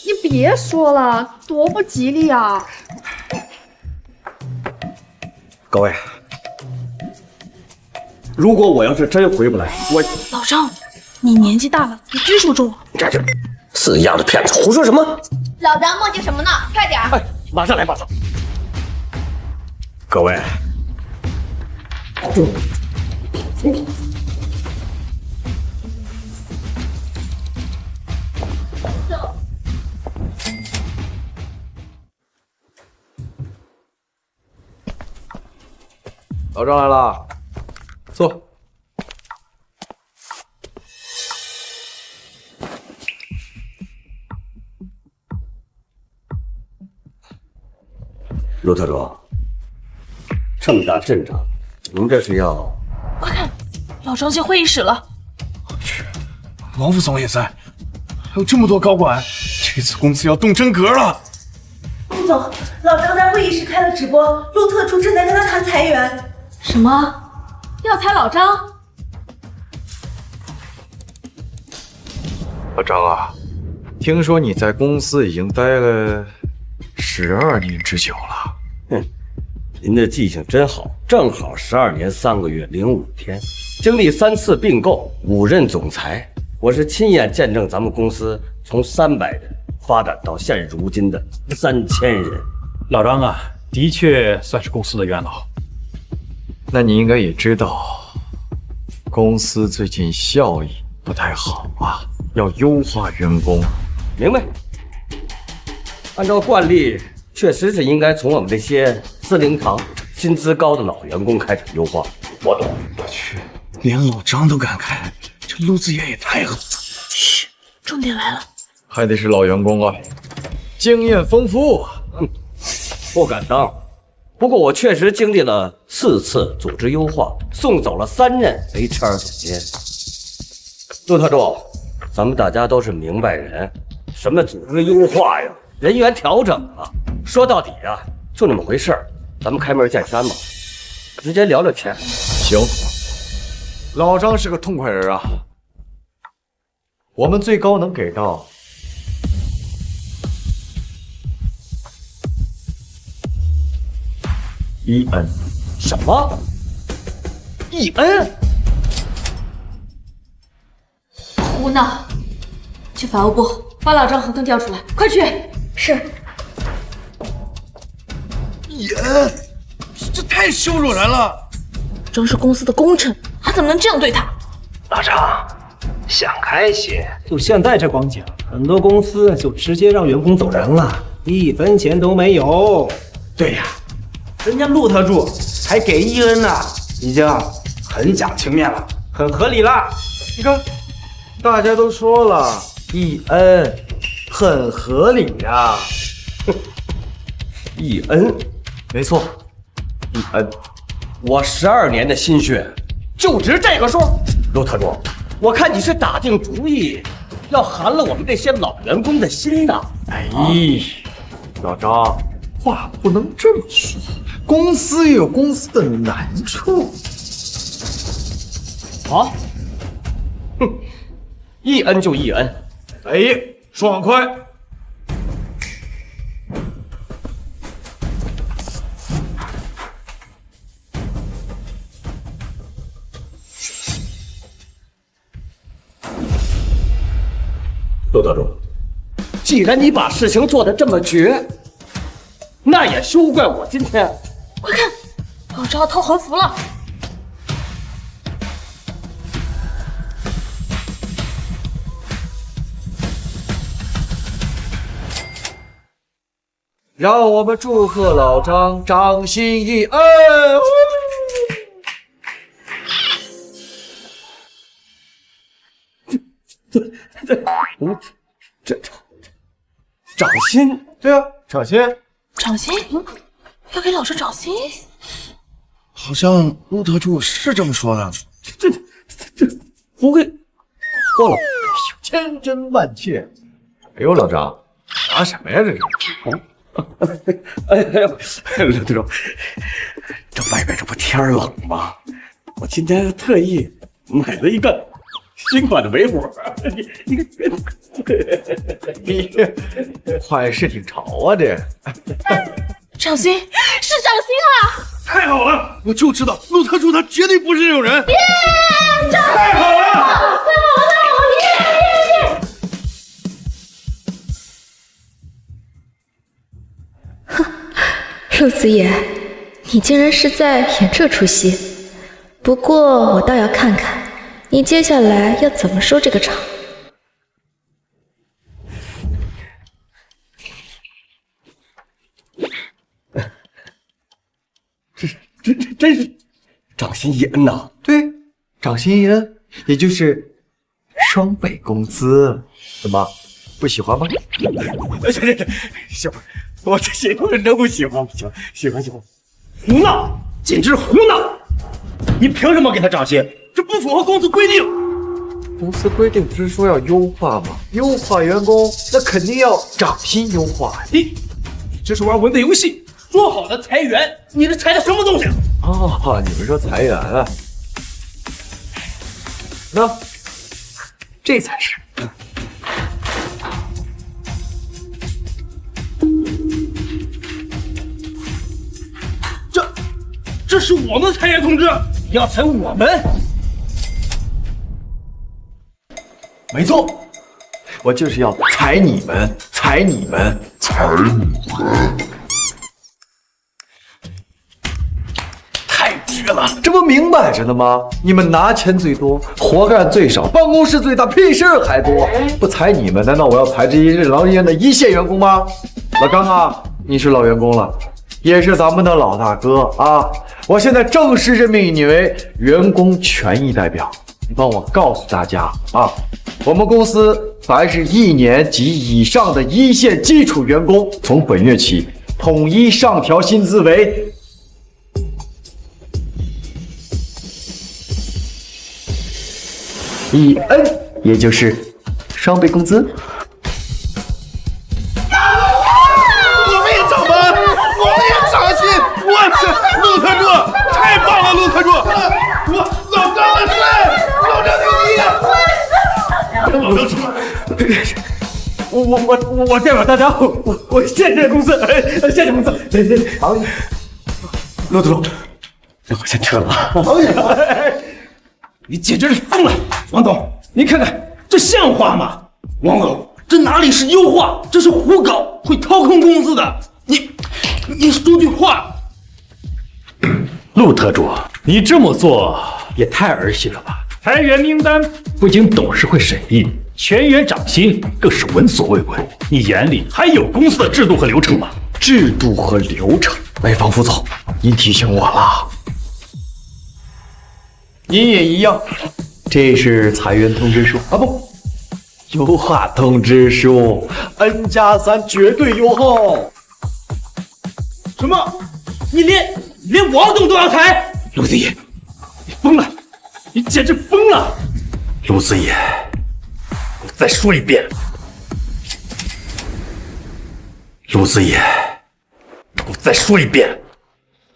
你别说了，多不吉利啊！各位，如果我要是真回不来，我老张，你年纪大了，别拘束住我。这死样的骗子，胡说什么？老张磨叽什么呢？快点！哎，马上来，马上。各位，老张来了，坐。陆特助，这么大阵仗，您这是要？快看，老张进会议室了。王副总也在，还有这么多高管，这次公司要动真格了。陆总，老张在会议室开了直播，陆特助正在跟他谈裁员。什么？要裁老张？老张啊，听说你在公司已经待了12年之久了。哼，您的记性真好，正好12年3个月05天，经历3次并购，5任总裁，我是亲眼见证咱们公司从300人发展到现如今的3000人。老张啊，的确算是公司的元老。那你应该也知道，公司最近效益不太好啊，要优化员工。明白。按照惯例，确实是应该从我们这些资龄长、薪资高的老员工开始优化。我懂。我去，连老张都敢开，这陆子野也太狠了。嘘，重点来了，还得是老员工啊，经验丰富。不敢当。不过我确实经历了4次组织优化，送走了3任 HR 总监。陆特助，咱们大家都是明白人，什么组织优化呀，人员调整啊，说到底啊，就那么回事儿。咱们开门见山嘛，直接聊聊天。行，老张是个痛快人啊，我们最高能给到1N。什么？1N？胡闹！去法务部把老张合同调出来，快去！是。1N，这太羞辱人了。张是公司的功臣，还怎么能这样对他？老张，想开些。就现在这光景，很多公司就直接让员工走人了，1分钱都没有。对呀，人家陆特助还给1N呢，已经很讲情面了，很合理了。你看，大家都说了，1N很合理呀。1N，没错，1N，我12年的心血就值这个数。陆特助，我看你是打定主意要寒了我们这些老员工的心呐。哎，老张，话不能这么说，公司也有公司的难处。好，哼，1N 就1N，哎，爽快。陆特助，既然你把事情做得这么绝，那也休怪我今天。快看，老张要套横幅了。让我们祝贺老张涨薪1N。这涨薪？对啊，涨薪。涨薪？要给老张涨薪？好像陆特助是这么说的。这不会错了？千真万确。哎呦，老张，拿什么呀这是？哎，陆特助，这外边这不天冷吗？我今天特意买了一个新款的围服，你款式挺潮啊这。涨薪是涨薪啊！太好了！我就知道陆特助他绝对不是这种人。耶！太好了！太好了！耶！哼，陆子野，你竟然是在演这出戏。不过我倒要看看你接下来要怎么收这个场。这真是掌心妍呐！对，掌心妍，也就是双倍工资。怎么不喜欢吗？行，我这喜欢真不喜欢，喜欢。胡闹，简直胡闹！你凭什么给他涨薪？这不符合公司规定。公司规定不是说要优化吗？优化员工，那肯定要涨薪优化。你这是玩文字游戏。说好的裁员，你这裁的什么东西？哦，你们说裁员啊？那这才是。这是我们裁员通知，你要裁我们？没错，我就是要裁你们。太绝了，这不明摆着的吗？你们拿钱最多，活干最少，办公室最大，屁事儿还多。不裁你们，难道我要裁这些任劳任怨的一线员工吗？老张啊，你是老员工了，也是咱们的老大哥啊！我现在正式任命你为员工权益代表，你帮我告诉大家啊，我们公司凡是1年及以上的一线基础员工，从本月起统一上调薪资为1N，也就是双倍工资。我们也涨班，我们也涨薪！我去，陆特助，太棒了，陆特助！我老张的帅，老张牛逼！我代表大家，我谢谢公司，谢谢公司。好，陆特助，那我先撤了。你简直是疯了，王总，您看看这像话吗？王总，这哪里是优化，这是胡搞，会掏空公司的。你说句话。陆特助，你这么做也太儿戏了吧？裁员名单不经董事会审议，全员涨薪更是闻所未闻。你眼里还有公司的制度和流程吗？制度和流程，哎，王副总，您提醒我了。您也一样，这是裁员通知书啊，不，优化通知书 ，N+3绝对优厚。什么？你连王总都要裁？陆子野，你疯了！你简直疯了！陆子野，我再说一遍，陆子野，我再说一遍，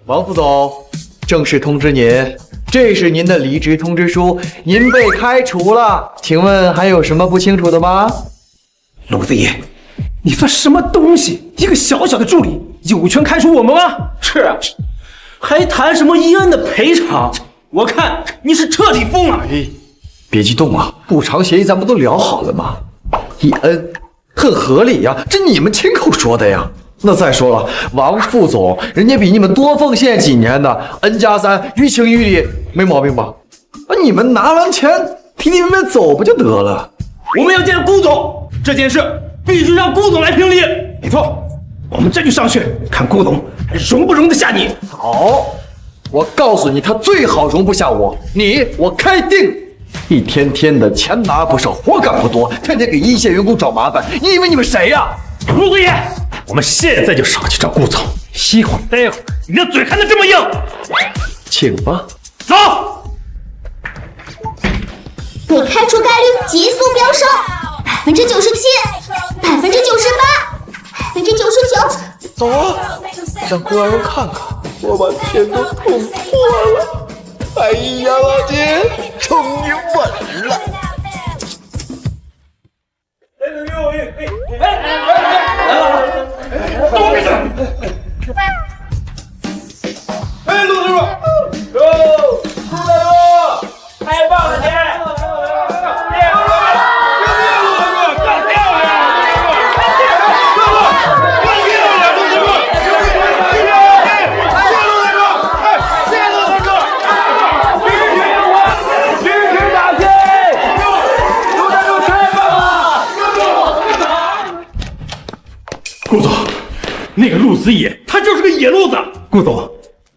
王副总，正式通知您。这是您的离职通知书，您被开除了。请问还有什么不清楚的吗？陆子野，你算什么东西？一个小小的助理，有权开除我们吗？是啊，还谈什么1N的赔偿？我看你是彻底疯了。别激动啊，补偿协议咱们都聊好了吗？1N很合理呀，这你们亲口说的呀。那再说了，王副总人家比你们多奉献几年的 N+3，于情于理，没毛病吧？啊，你们拿完钱体体面面走不就得了？我们要见顾总，这件事必须让顾总来评理。没错，我们这就上去看顾总还容不容得下你。好，我告诉你，他最好容不下我，我开定。一天天的钱拿不少，活干不多，天天给一线员工找麻烦，你以为你们谁呀？陆子野，我们现在就上去找顾总，希望待会儿你的嘴还能这么硬。请吧，走。被开除概率急速飙升，97%、98%、99%。走啊，让顾安荣看看我把天都捅破了。哎呀，老金，终于稳了。哎，哎，陆大叔，陆大叔，太棒了你！顾总，那个陆子野，他就是个野路子。顾总，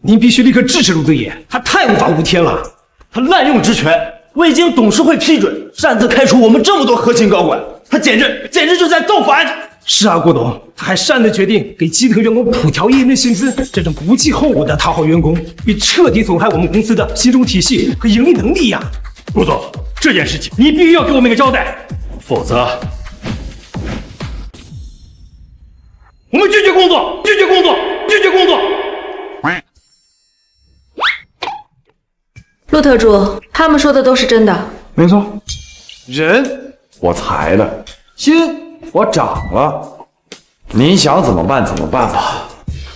您必须立刻支持陆子野，他太无法无天了。他滥用职权，未经董事会批准，擅自开除我们这么多核心高管，他简直就在造反！是啊，顾总，他还擅自决定给基层员工普调1年的薪资，这种不计后果的讨好员工，必彻底损害我们公司的薪酬体系和盈利能力呀！顾总，这件事情你必须要给我们一个交代，否则我们拒绝工作，拒绝工作，拒绝工作！陆特助，他们说的都是真的。没错，人我裁了，心我长了，您想怎么办怎么办吧。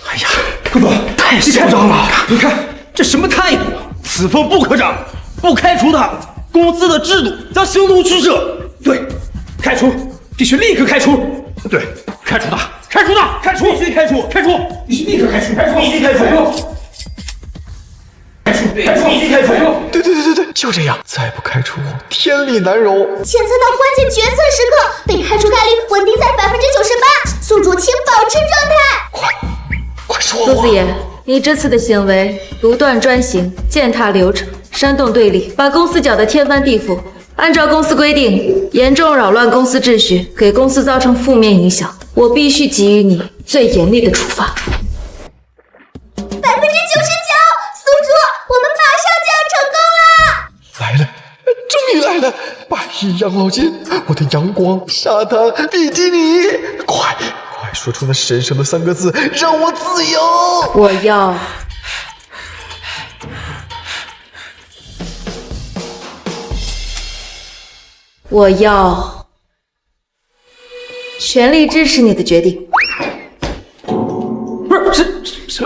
哎呀，顾总太嚣张了！你看这什么态度？此风不可长，不开除他，公司的制度将形同虚设。对，开除，必须立刻开除。对，开除他，开除他，开除，必须开除，开除，必须立刻开除，开除，必须开除。开除，必须开除！对，就这样，再不开除我，天理难容。检测到关键决策时刻，被开除概率稳定在98%，宿主请保持状态。快说陆子野，你这次的行为独断专行，践踏流程，煽动对立，把公司搅得天翻地覆。按照公司规定，严重扰乱公司秩序，给公司造成负面影响，我必须给予你最严厉的处罚。99%，宿主，我们马上就要成功了！来了，终于来了！百亿养老金，我的阳光、沙滩、比基尼，快说出那神圣的3个字，让我自由！我要全力支持你的决定。不是什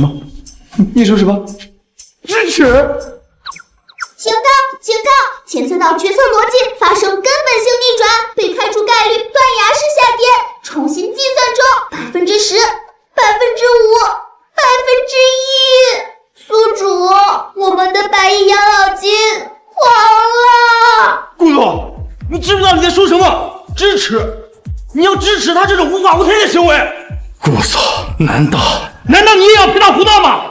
么？你说什么？支持？警告！检测到决策逻辑发生根本性逆转，被开除概率断崖式下跌，重新计算中，10%、5%、1%。宿主，我们的100亿养老金黄了！顾总，你知不知道你在说什么？支持？你要支持他这种无法无天的行为？顾总，难道你也要陪他胡闹吗？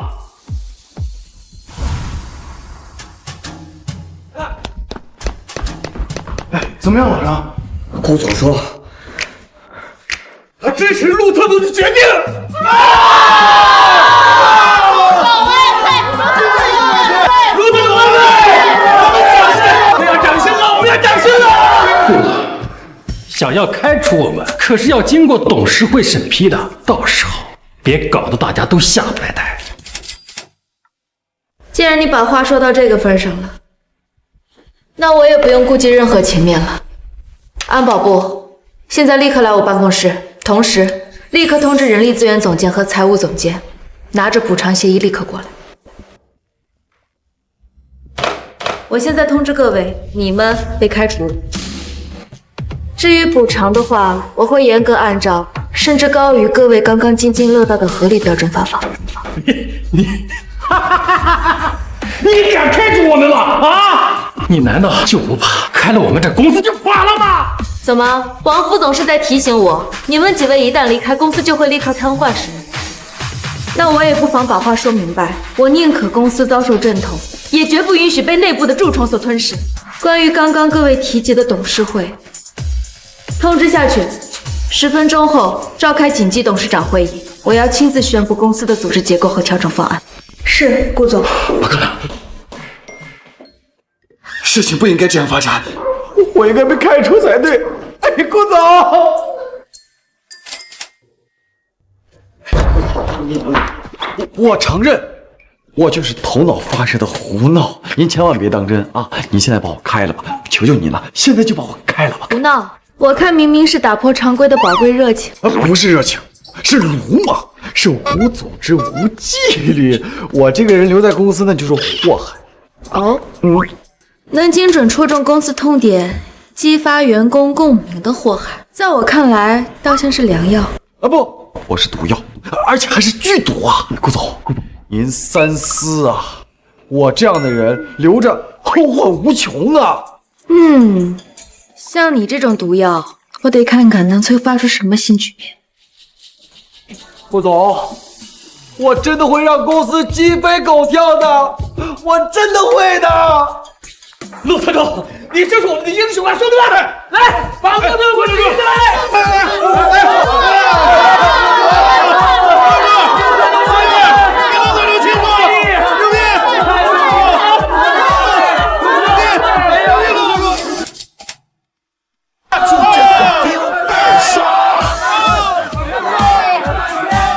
怎么样，老张？顾总说，他支持陆特助的决定。陆特助，不要掌声了，不要掌声了！想要开除我们，可是要经过董事会审批的，到时候别搞得大家都下不来台。既然你把话说到这个份上了，那我也不用顾及任何情面了。安保部，现在立刻来我办公室，同时立刻通知人力资源总监和财务总监，拿着补偿协议立刻过来。我现在通知各位，你们被开除。至于补偿的话，我会严格按照甚至高于各位刚刚津津乐道的合理标准发放。你敢开除我们吗？啊！你难道就不怕开了我们这公司就垮了吗？怎么，王副总是在提醒我，你们几位一旦离开，公司就会立刻瘫痪是吗？那我也不妨把话说明白，我宁可公司遭受阵痛，也绝不允许被内部的蛀虫所吞噬。关于刚刚各位提及的董事会，通知下去，10分钟后召开紧急董事长会议，我要亲自宣布公司的组织结构和调整方案。是，顾总。马克良，事情不应该这样发展，我应该被开除才对。哎，顾总，我承认，我就是头脑发射的胡闹，您千万别当真啊！您现在把我开了吧，求求您了，现在就把我开了吧。胡闹！我看明明是打破常规的宝贵热情。不是热情，是鲁莽。是无组织无纪律。我这个人留在公司那就是祸害。哦，能精准戳中公司痛点，激发员工共鸣的祸害，在我看来倒像是良药。啊不，我是毒药，而且还是剧毒啊！顾总，您三思啊！我这样的人留着后患无穷啊！像你这种毒药，我得看看能催发出什么新局面。顾总，我真的会让公司鸡飞狗跳的，我真的会的。陆特助，你就是我们的英雄啊，兄弟们！来，把陆特助举起来！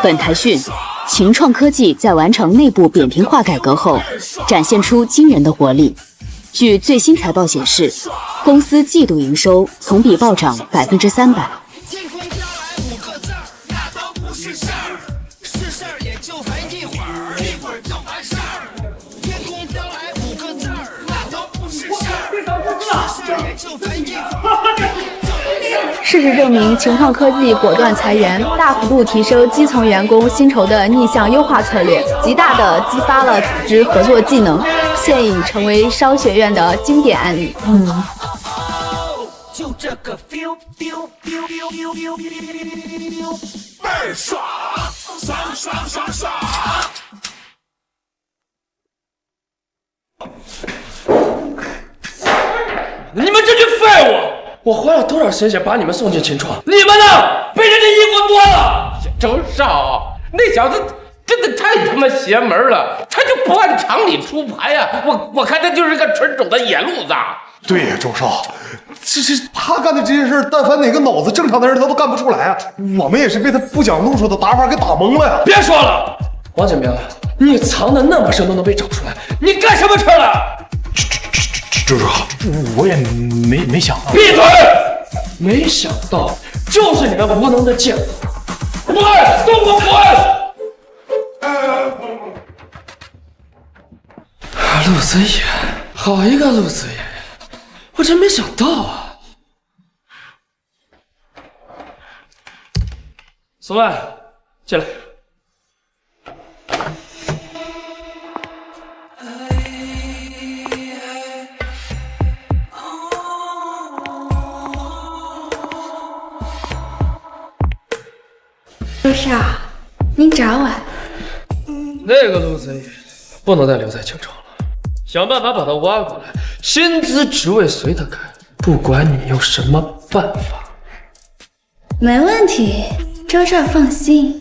本台讯，秦创科技在完成内部扁平化改革后，展现出惊人的活力。据最新财报显示，公司季度营收同比暴涨300%。事实证明，秦创科技果断裁员，大幅度提升基层员工薪酬的逆向优化策略，极大地激发了组织合作技能，现已成为商学院的经典案例。就这个 feel， 倍儿爽，爽！你们这群废物！我花了多少心血把你们送进秦创，你们呢？被人家一锅端了！周少，那小子真的太他妈邪门了，他就不按常理出牌呀！我看他就是个纯种的野路子。对呀，周少，这他干的这件事，但凡哪个脑子正常的人他都干不出来啊！我们也是被他不讲路数的打法给打懵了呀！别说了，王景明，你藏的那么深都能被找出来，你干什么去了？周少，我也没想到。闭嘴！没想到，就是你们无能的贱货！滚，都给我滚！陆子野，好一个陆子野，我真没想到啊！苏曼，进来。陆少，您早晚。那个陆子野不能再留在青城了，想办法把他挖过来，薪资职位随他开，不管你用什么办法。没问题，周少放心，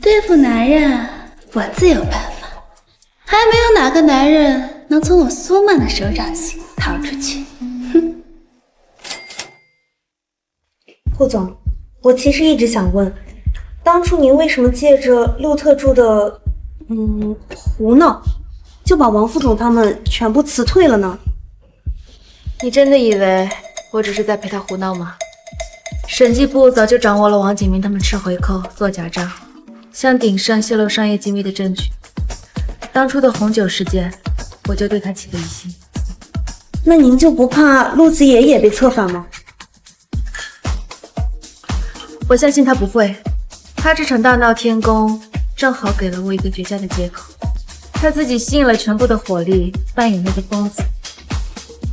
对付男人我自有办法，还没有哪个男人能从我苏曼的手掌心逃出去。哼！顾总，我其实一直想问，当初您为什么借着陆特助的胡闹，就把王副总他们全部辞退了呢？你真的以为我只是在陪他胡闹吗？审计部早就掌握了王景明他们吃回扣、做假账、向鼎盛泄露商业机密的证据。当初的红酒事件，我就对他起了疑心。那您就不怕陆子野也被策反吗？我相信他不会。他这场大闹天宫，正好给了我一个绝佳的借口。他自己吸引了全部的火力，扮演那个疯子，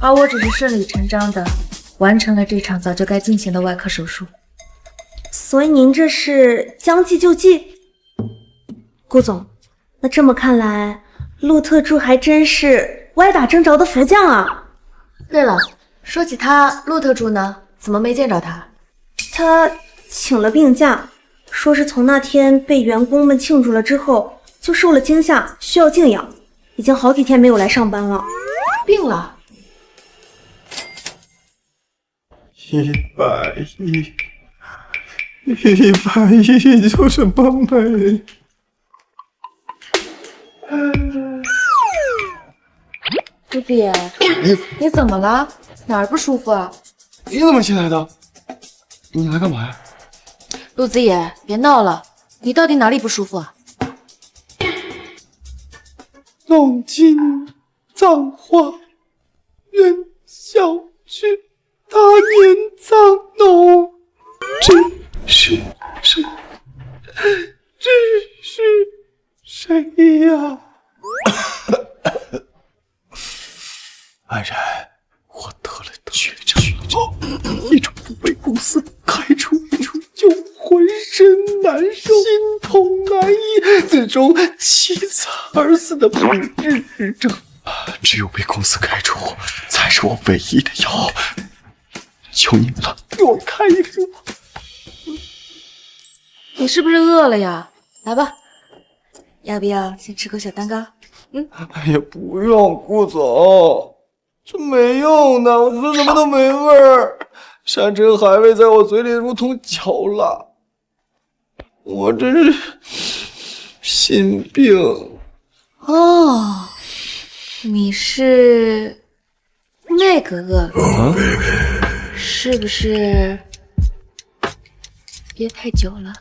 而我只是顺理成章的完成了这场早就该进行的外科手术。所以您这是将计就计？顾总，那这么看来，陆特助还真是歪打正着的福将啊。对了，说起他，陆特助呢？怎么没见着他？他请了病假，说是从那天被员工们庆祝了之后，就受了惊吓，需要静养，已经好几天没有来上班了。病了？110，110就这么美。陆子野，你怎么了？哪儿不舒服啊？你怎么进来的？你来干嘛呀？陆子野，别闹了，你到底哪里不舒服啊？弄尽脏话，任小去他年脏浓。这是谁呀？安然，我得了绝症，一种不被公司开除，就浑身难受，心痛难抑，最终凄惨而死的不治之症。只有被公司开除，才是我唯一的药。求你了，给我开一个吧。你是不是饿了呀？来吧，要不要先吃口小蛋糕？哎呀，不用，顾总，这没用的，我吃什么都没味儿，山珍海味在我嘴里如同嚼蜡，我这是心病。哦，你是那个饿了，是不是？憋太久了。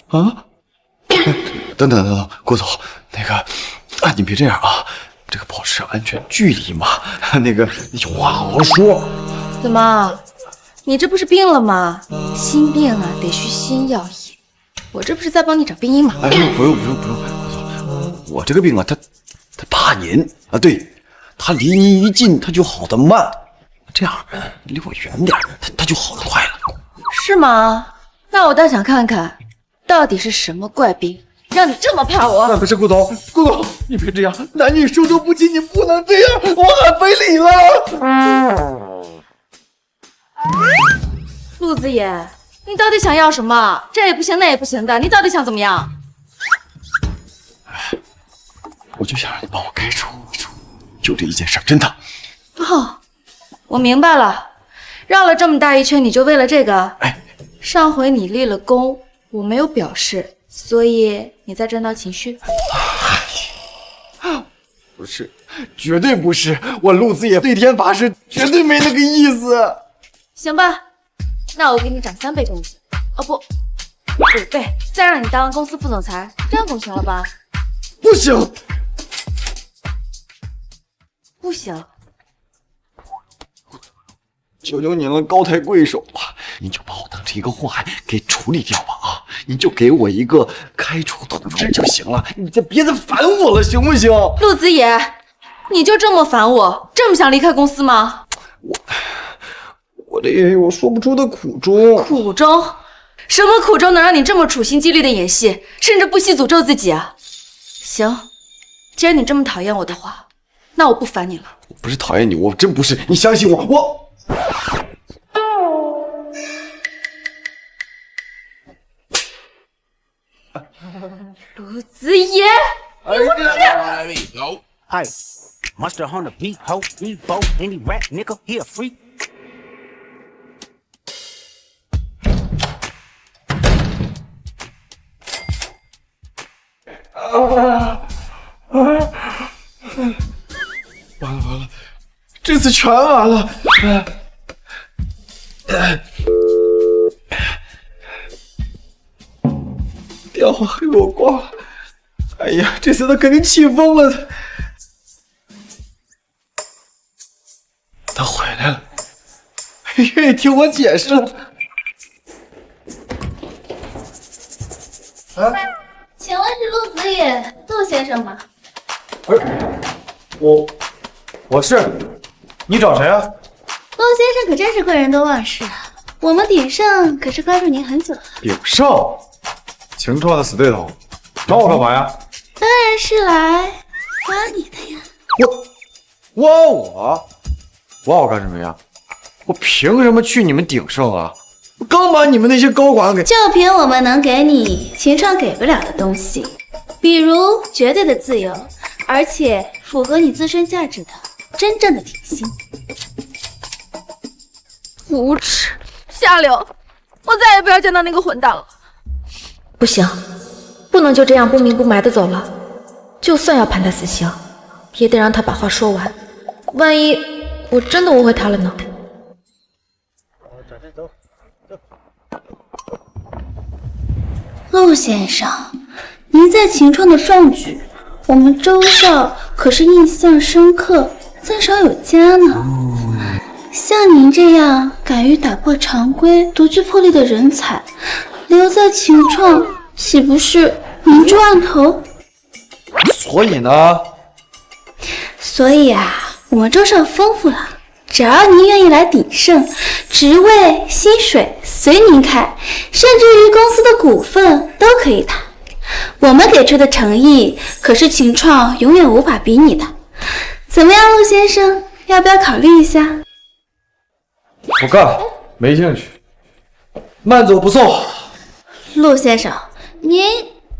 啊！等等，顾总，那个，你别这样啊，这个保持安全距离嘛。那个有话好好说。怎么？你这不是病了吗？心病啊，得需心药医。我这不是在帮你找病因吗？哎，不用，顾总，我这个病啊，他怕您啊，对，他离您一近，他就好得慢。这样，离我远点，他就好得快了。是吗？那我倒想看看。到底是什么怪病，让你这么怕我？那可是顾总，你别这样，男女授受不亲，你不能这样，我喊非礼了。陆子野，你到底想要什么？这也不行，那也不行的，你到底想怎么样？我就想让你帮我开除，就这一件事，真的。哦，我明白了，绕了这么大一圈，你就为了这个？上回你立了功。我没有表示，所以你在沾到情绪。不是，绝对不是，我陆子野对天发誓，绝对没那个意思。行吧，那我给你涨3倍工资，哦不，5倍，再让你当公司副总裁，这样总行了吧？不行，不行。求求您了，高抬贵手吧，您就把我当成一个祸害给处理掉吧啊！您就给我一个开除通知就行了，你这别再烦我了，行不行？陆子野，你就这么烦我，这么想离开公司吗？我这也有说不出的苦衷。苦衷？什么苦衷能让你这么处心积虑的演戏，甚至不惜诅咒自己啊？行，既然你这么讨厌我的话，那我不烦你了。我不是讨厌你，我真不是，你相信我，陆子野，你无耻！Hey, Monster on the beat, ho, Evo, any rap nigga, he a freak. 完了，这次全完了。电话还给我挂了，哎呀，这次他肯定气疯了。他回来了，愿意听我解释了。请问是陆子野陆先生吗？我是，你找谁啊？陆先生可真是贵人多忘事啊！我们鼎盛可是关注您很久了。鼎盛，情创的死对头，找我干嘛呀？当然是来挖你的呀！挖我干什么呀？我凭什么去你们鼎盛啊？我刚把你们那些高管给……就凭我们能给你秦创给不了的东西，比如绝对的自由，而且符合你自身价值的真正的底薪。无耻，下流！我再也不要见到那个混蛋了。不行，不能就这样不明不白的走了。就算要判他死刑，也得让他把话说完。万一我真的误会他了呢？陆先生，您在秦创的壮举，我们周少可是印象深刻，赞赏有加呢。像您这样敢于打破常规、独具魄力的人才，留在秦创，岂不是明珠暗投？所以呢？所以啊，我们周少丰富了，只要您愿意来鼎盛，职位、薪水随您开，甚至于公司的股份都可以谈。我们给出的诚意，可是秦创永远无法比拟的。怎么样，陆先生，要不要考虑一下？不干，没兴趣，慢走不送。陆先生，您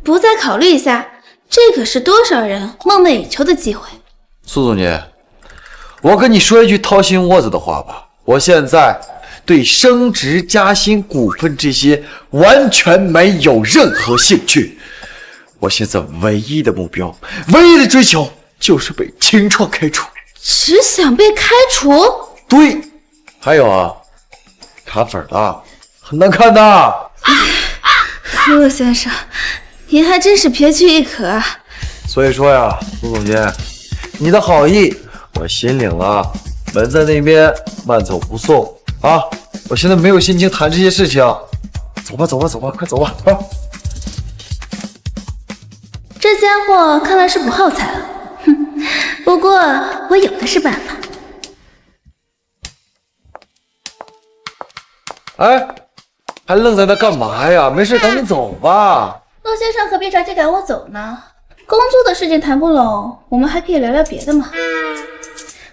不再考虑一下？这可是多少人梦寐以求的机会。苏总监，我跟你说一句掏心窝子的话吧，我现在对升职加薪、股份这些完全没有任何兴趣。我现在唯一的目标、唯一的追求就是被秦创开除。只想被开除？对，还有啊，卡粉的，很难看的。陆先生，您还真是别具一格啊。所以说呀，陆总监，你的好意我心领了，门在那边，慢走不送啊！我现在没有心情谈这些事情，走吧，走吧，走吧，快走吧啊！这家伙看来是不耗材了，哼！不过我有的是办法。哎，还愣在那干嘛呀？没事，赶紧走吧。陆先生何必着急赶我走呢？工作的事情谈不拢，我们还可以聊聊别的嘛。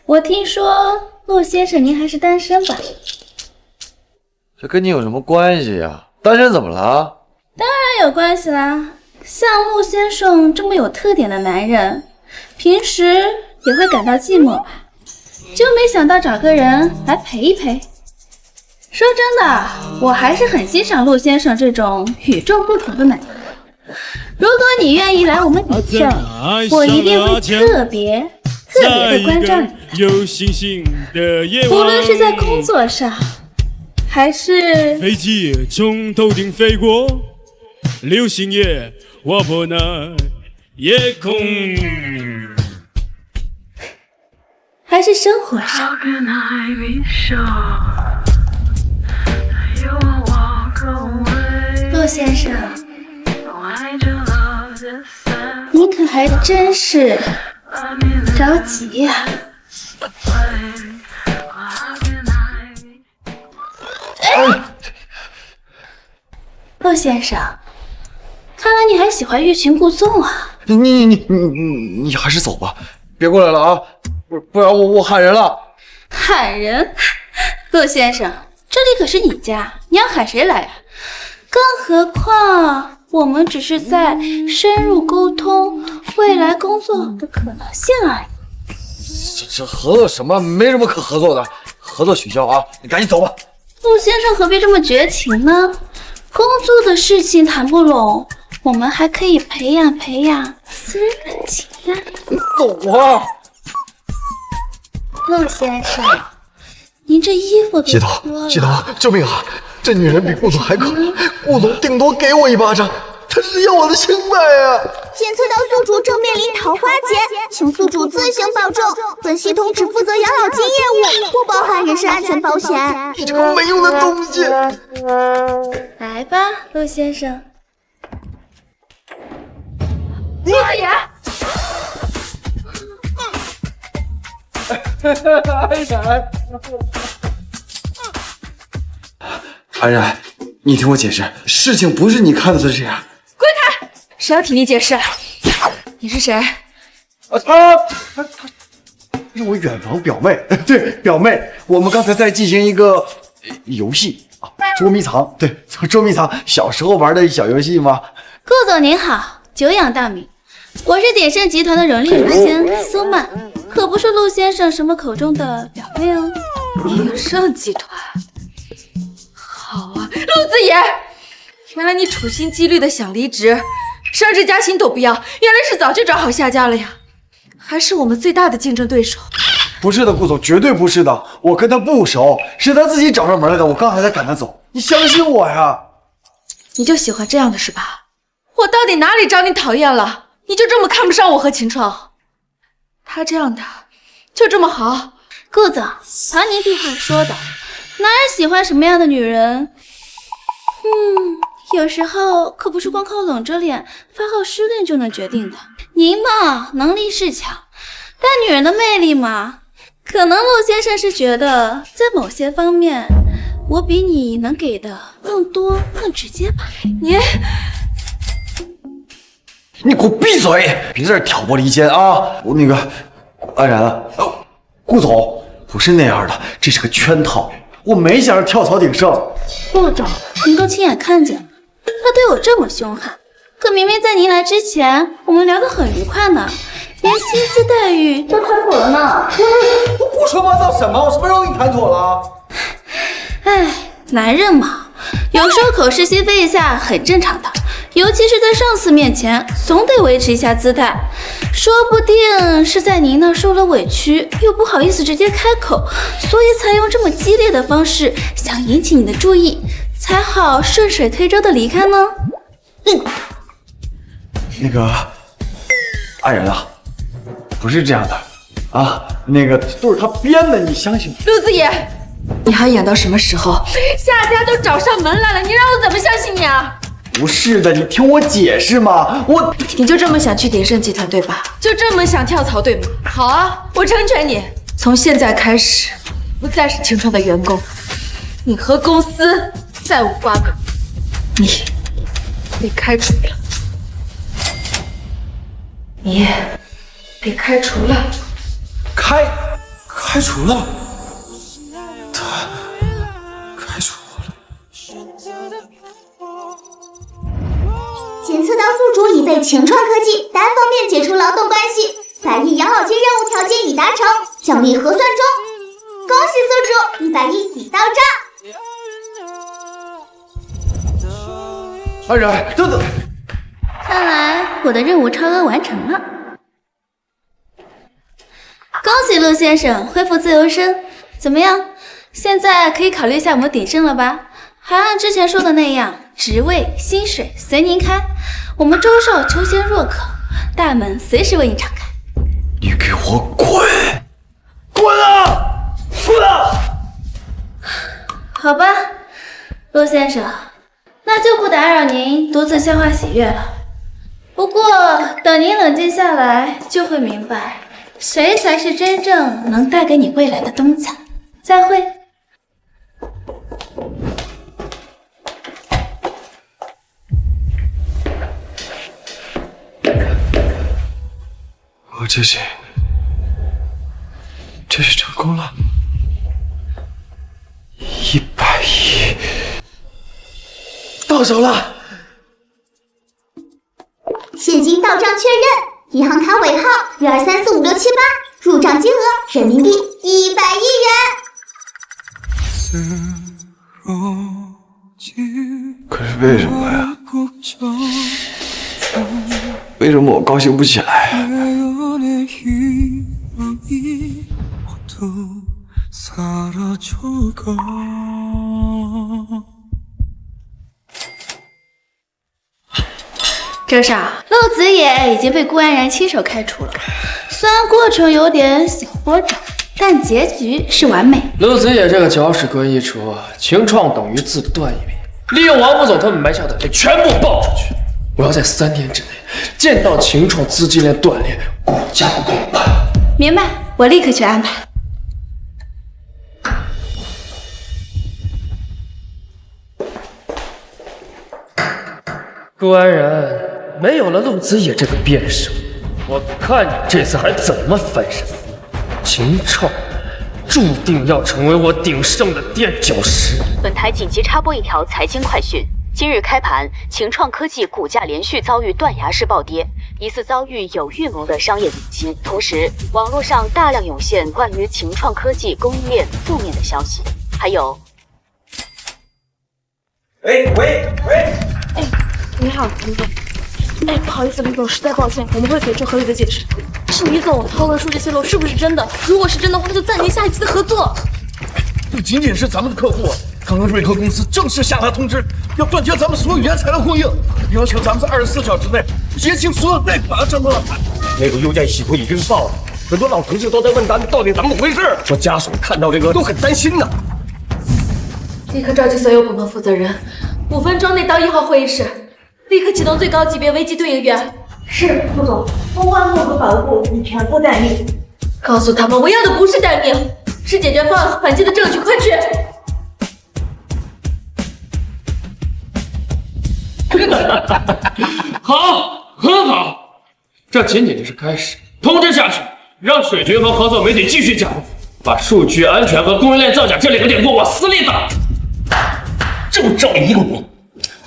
我听说陆先生您还是单身吧？这跟你有什么关系呀？单身怎么了？当然有关系啦。像陆先生这么有特点的男人，平时也会感到寂寞吧？就没想到找个人来陪一陪。说真的，我还是很欣赏陆先生这种与众不同的男人。如果你愿意来我们鼎盛，我一定会特别的关照你。无论是在工作上，还是飞机从头顶飞过，流星也划破那夜空，还是生活上。陆先生，你可还真是着急呀！陆先生，看来你还喜欢欲擒故纵啊！你还是走吧，别过来了啊！不然我喊人了。喊人？陆先生，这里可是你家，你要喊谁来啊？更何况我们只是在深入沟通未来工作的可能性而已。这合作什么？没什么可合作的，合作取消啊！你赶紧走吧。陆先生何必这么绝情呢？工作的事情谈不拢，我们还可以培养私人感情啊！走啊！陆先生，您这衣服都脱了。系统，救命啊！这女人比顾总还可怜，顾总顶多给我一巴掌，他是要我的清白啊！检测到宿主正面临桃花劫，请宿主自行保重。本系统只负责养老金业务，不包含人身安全保险。你这个没用的东西！来吧，陆先生。陆子言。安然，你听我解释，事情不是你看到的这样。滚开！谁要听你解释？你是谁？她是我远房表妹，对，表妹。我们刚才在进行一个游戏啊，捉迷藏。对，捉迷藏，小时候玩的小游戏吗？顾总您好，久仰大名，我是鼎盛集团的荣誉总监苏曼，可不是陆先生什么口中的表妹哦。鼎盛集团。好啊，陆子言，原来你处心积虑的想离职，升职加薪都不要，原来是早就找好下家了呀？还是我们最大的竞争对手？不是的，顾总，绝对不是的，我跟他不熟，是他自己找上门来的，我刚才才赶他走，你相信我呀！你就喜欢这样的是吧？我到底哪里招你讨厌了？你就这么看不上我和秦创？他这样的就这么好？顾总，常您屁话说的，男人喜欢什么样的女人？有时候可不是光靠冷着脸、发号施令就能决定的。您嘛，能力是强，但女人的魅力嘛，可能陆先生是觉得在某些方面，我比你能给的更多、更直接吧。你给我闭嘴！别在这挑拨离间啊！我那个安然，顾总不是那样的，这是个圈套，我没想着跳槽鼎盛。顾总，您都亲眼看见了，他对我这么凶悍，可明明在您来之前，我们聊得很愉快呢，连薪资待遇都谈妥了呢。胡说八道什么？我什么时候跟你谈妥了？哎，男人嘛，有时候口是心非一下很正常的，尤其是在上司面前，总得维持一下姿态。说不定是在您那受了委屈，又不好意思直接开口，所以才用这么激烈的方式想引起你的注意，才好顺水推舟的离开呢。那个安然啊，不是这样的啊，那个都是他编的，你相信我。陆子野，你还演到什么时候？夏家都找上门来了，你让我怎么相信你啊？不是的，你听我解释嘛，你就这么想去鼎盛集团对吧？就这么想跳槽对吗？好啊，我成全你。从现在开始，不再是秦创的员工，你和公司再无瓜葛，你被开除了，你也被开除了。开除了？他开除我了？检测到宿主已被秦创科技单方面解除劳动关系，100亿养老金任务条件已达成，奖励核算中。恭喜宿主，100亿已到账。安然，等等，看来我的任务超额完成了。恭喜陆先生恢复自由身，怎么样？现在可以考虑一下我们鼎盛了吧？还按之前说的那样，职位、薪水随您开。我们周少求贤若渴，大门随时为你敞开。你给我滚！滚啊！滚啊！好吧，陆先生，那就不打扰您独自消化喜悦了。不过等您冷静下来，就会明白谁才是真正能带给你未来的东家。再会。我这是成功了，100亿到手了，现金到账确认，银行卡尾号123456788，入账金额人民币100亿元。可是为什么呀？为什么我高兴不起来啊？周少，陆子野已经被顾安然亲手开除了，虽然过程有点小波折，但结局是完美。陆子野这个搅屎棍一出，秦创等于自断一命，利用王副总他们埋下的雷全部爆出去。我要在3天之内见到秦创资金链断裂，股价崩盘。明白，我立刻去安排。顾安然，没有了陆子野这个变数，我看你这次还怎么翻身。秦创注定要成为我鼎盛的垫脚石。本台紧急插播一条财经快讯：今日开盘，秦创科技股价连续遭遇断崖式暴跌，疑似遭遇有预谋的商业顶击。同时，网络上大量涌现关于秦创科技供应链负面的消息，还有……喂，你好，李总。不好意思，李总，实在抱歉，我们会给出合理的解释。是李总掏的数据泄露是不是真的？如果是真的话，那就暂停下一期的合作。不仅仅是咱们的客户，刚刚瑞科公司正式下达通知，要断绝咱们所有原材料供应，要求咱们在24小时内结清所有贷款账额。那个邮件系统已经爆了，很多老同事都在问咱们到底怎么回事，说家属看到这个都很担心呢。立刻召集所有部门负责人，5分钟内到1号会议室，立刻启动最高级别危机对应员。是，副总，公关部和法务部已全部待命。告诉他们，我要的不是待命，是解决方案和反击的证据，快去！好，很好，这仅仅是开始。通知下去，让水军和合作媒体继续加工，把数据安全和供应链造假这2点给我死里打。正应你，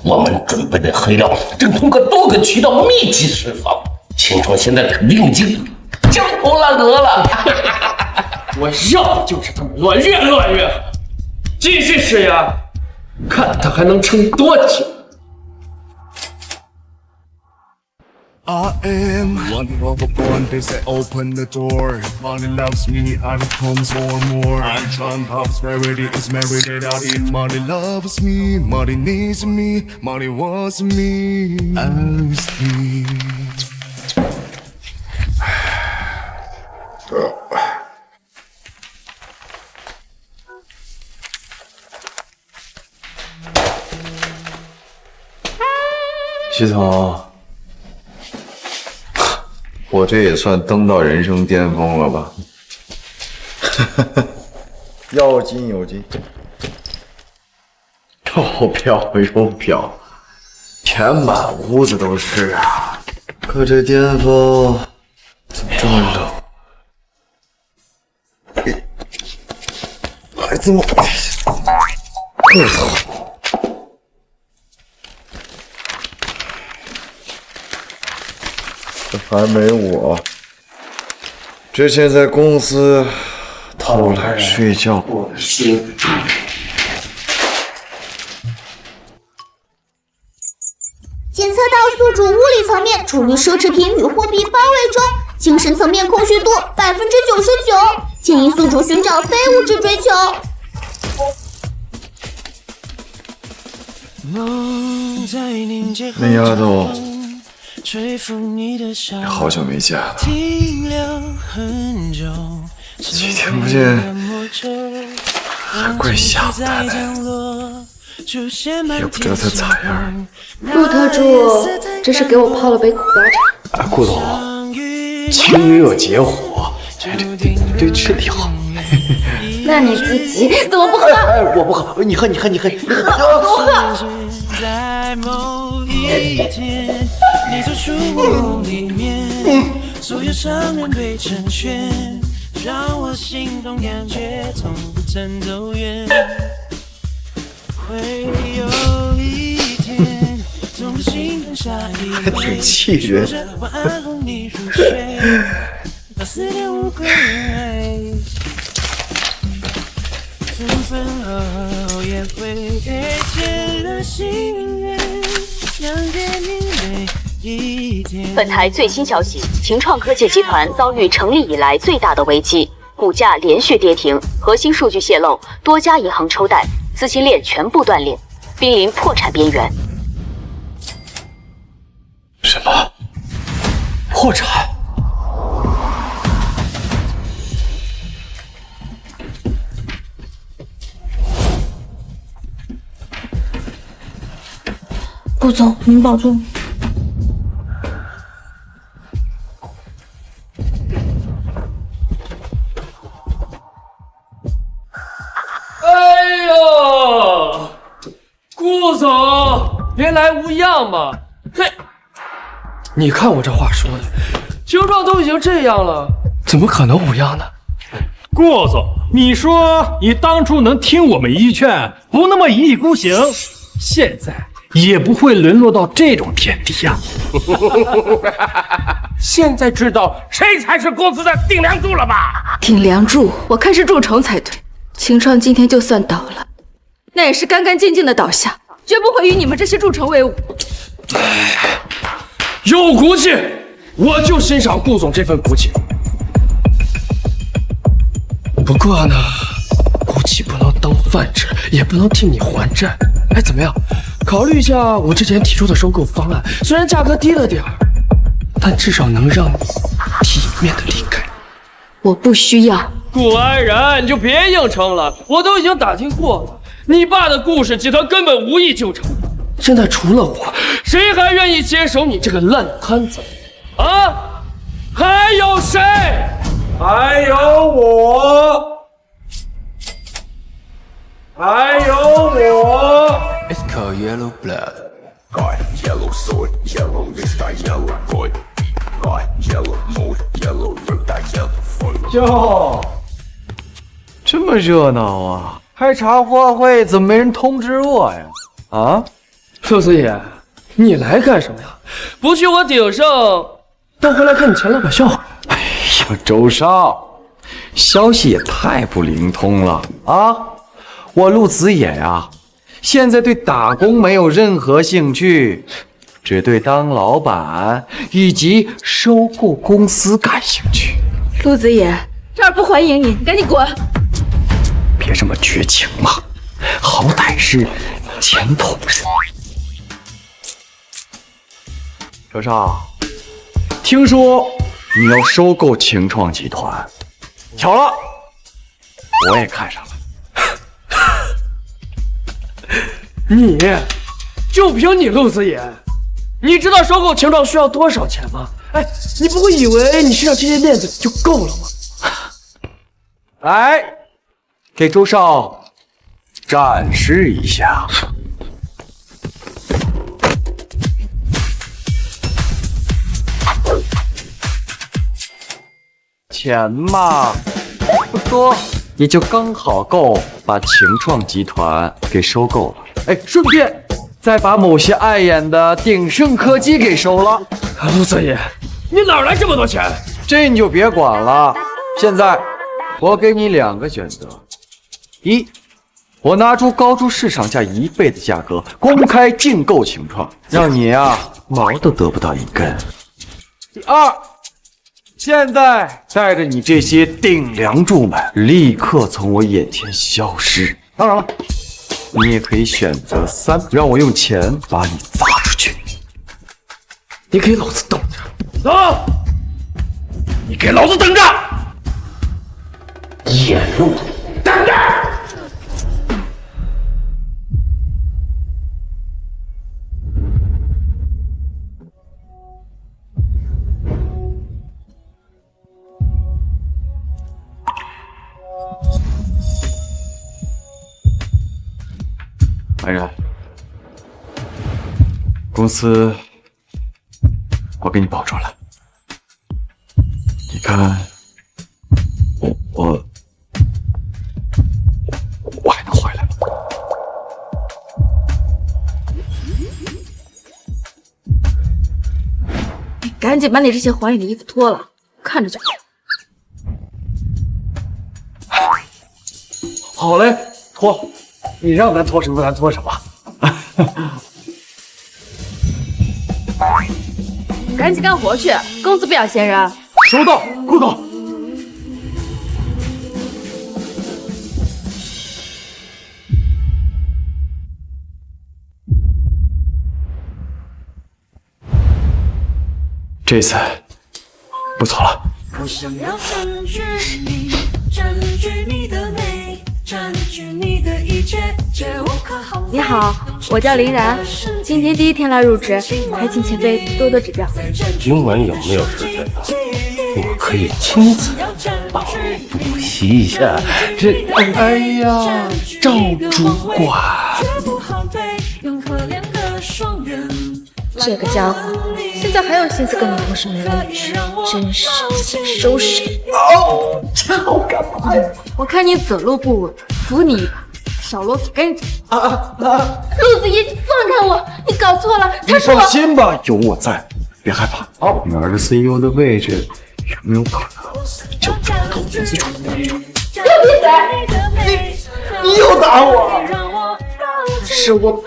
我们准备的黑料正通过多个渠道密集释放，秦创现在肯定已经焦头烂额了。我要的就是他们乱，越乱越好，继续施压，看他还能撑多久。I am one of a one, they say open the door. Money loves me, I becomes more and more. I'm trying prosperity is married out in. Money loves me, money needs me, money wants me. Loves me. 系统，我这也算登到人生巅峰了吧？有劲有劲，又飘又飘，填满屋子都是啊！可这巅峰怎么这么冷？还这么热乎？这还没我之前在公司偷懒睡觉过的心。检测到宿主物理层面处于奢侈品与货币包围中，精神层面空虚度99%，建议宿主寻找非物质追求。那丫头，也好久没见了，几天不见，还怪想她的，也不知道她咋样。陆特助这是给我泡了杯苦瓜茶。顾总，清热解火，对身体好。那你自己怎么不喝？我不喝，你喝。我喝。在某一天，你走出我梦里面，所有伤人被成全，让我心动，感觉痛不曾走远。会有一天，总是心疼下一还挺气人。晚安哄你入睡，到4点5归位。分分后也会贴切的心愿，想给你每一天。本台最新消息：秦创科技集团遭遇成立以来最大的危机，股价连续跌停，核心数据泄露，多家银行抽贷，资金链全部断裂，濒临破产边缘。什么？破产？顾总，您保重。哎呦，顾总，别来无恙嘛！嘿，你看我这话说的，情况都已经这样了，怎么可能无恙呢？顾总，你说你当初能听我们一劝，不那么一意孤行，现在也不会沦落到这种田地呀。现在知道谁才是公司的顶梁柱了吧？顶梁柱，我看是蛀虫才对。秦创今天就算倒了，那也是干干净净的倒下，绝不会与你们这些蛀虫为伍。有骨气，我就欣赏顾总这份骨气。不过呢，估计不能当饭吃，也不能替你还债。哎，怎么样？考虑一下我之前提出的收购方案，虽然价格低了点儿，但至少能让你体面的离开。我不需要。顾安然，你就别硬撑了，我都已经打听过了，你爸的顾氏集团根本无意救场。现在除了我，谁还愿意接手你这个烂摊子？啊？还有谁？还有我，还有我。It's called yellow blood. Got yellow sword, yellow wrist, got yellow boy. Got yellow mood, yellow root, got yellow foot. 哟，这么热闹啊！开茶话会怎么没人通知我呀？啊，陆子野，你来干什么呀？不去我鼎盛，但回来看你钱老板笑话。哎呀，周少，消息也太不灵通了啊！我陆子野呀，现在对打工没有任何兴趣，只对当老板以及收购公司感兴趣。陆子野，这儿不欢迎你，你赶紧滚！别这么绝情嘛，好歹是前同事。周少，听说你要收购晴创集团，巧了，我也看上了。你，就凭你陆子野，你知道收购晴创需要多少钱吗？哎，你不会以为你身上这些链子就够了吗？来，给周少展示一下。钱嘛，不多，也就刚好够把晴创集团给收购了。哎，顺便再把某些碍眼的鼎盛科技给收了。陆子野，你哪来这么多钱？这你就别管了。现在我给你2个选择：一，我拿出高出市场价1倍的价格公开竞购晴创，让你呀毛都得不到一根；第二，现在带着你这些顶梁柱们立刻从我眼前消失。当然了，你也可以选择3，让我用钱把你砸出去。你给老子等着！走！你给老子等着！野路，等着！安然，公司我给你保住了。你看，我还能回来吗？你赶紧把你这些还你的衣服脱了，看着就好。好嘞，脱。你让咱脱什么咱脱什么。赶紧干活去，公司不养闲人。收到，顾总。这次不走了。我想要占据你，占据你的美，占据你的一切，绝无可厚非。你好，我叫林然，今天第1天来入职，还请前辈多多指教。今晚有没有时间啊？我可以亲自帮你补习一下这。哎呀，赵主管，这个家伙现在还有心思跟你同事眉来眼去，真是想收拾。哦，这好干嘛呀？我看你走路不稳，扶你一把。小螺丝，赶紧走！陆子野，放开我！你搞错了，他说。你放心吧，有我在，别害怕。哦，你儿子 CEO 的位置有没有可能就投资主？你又打我！是我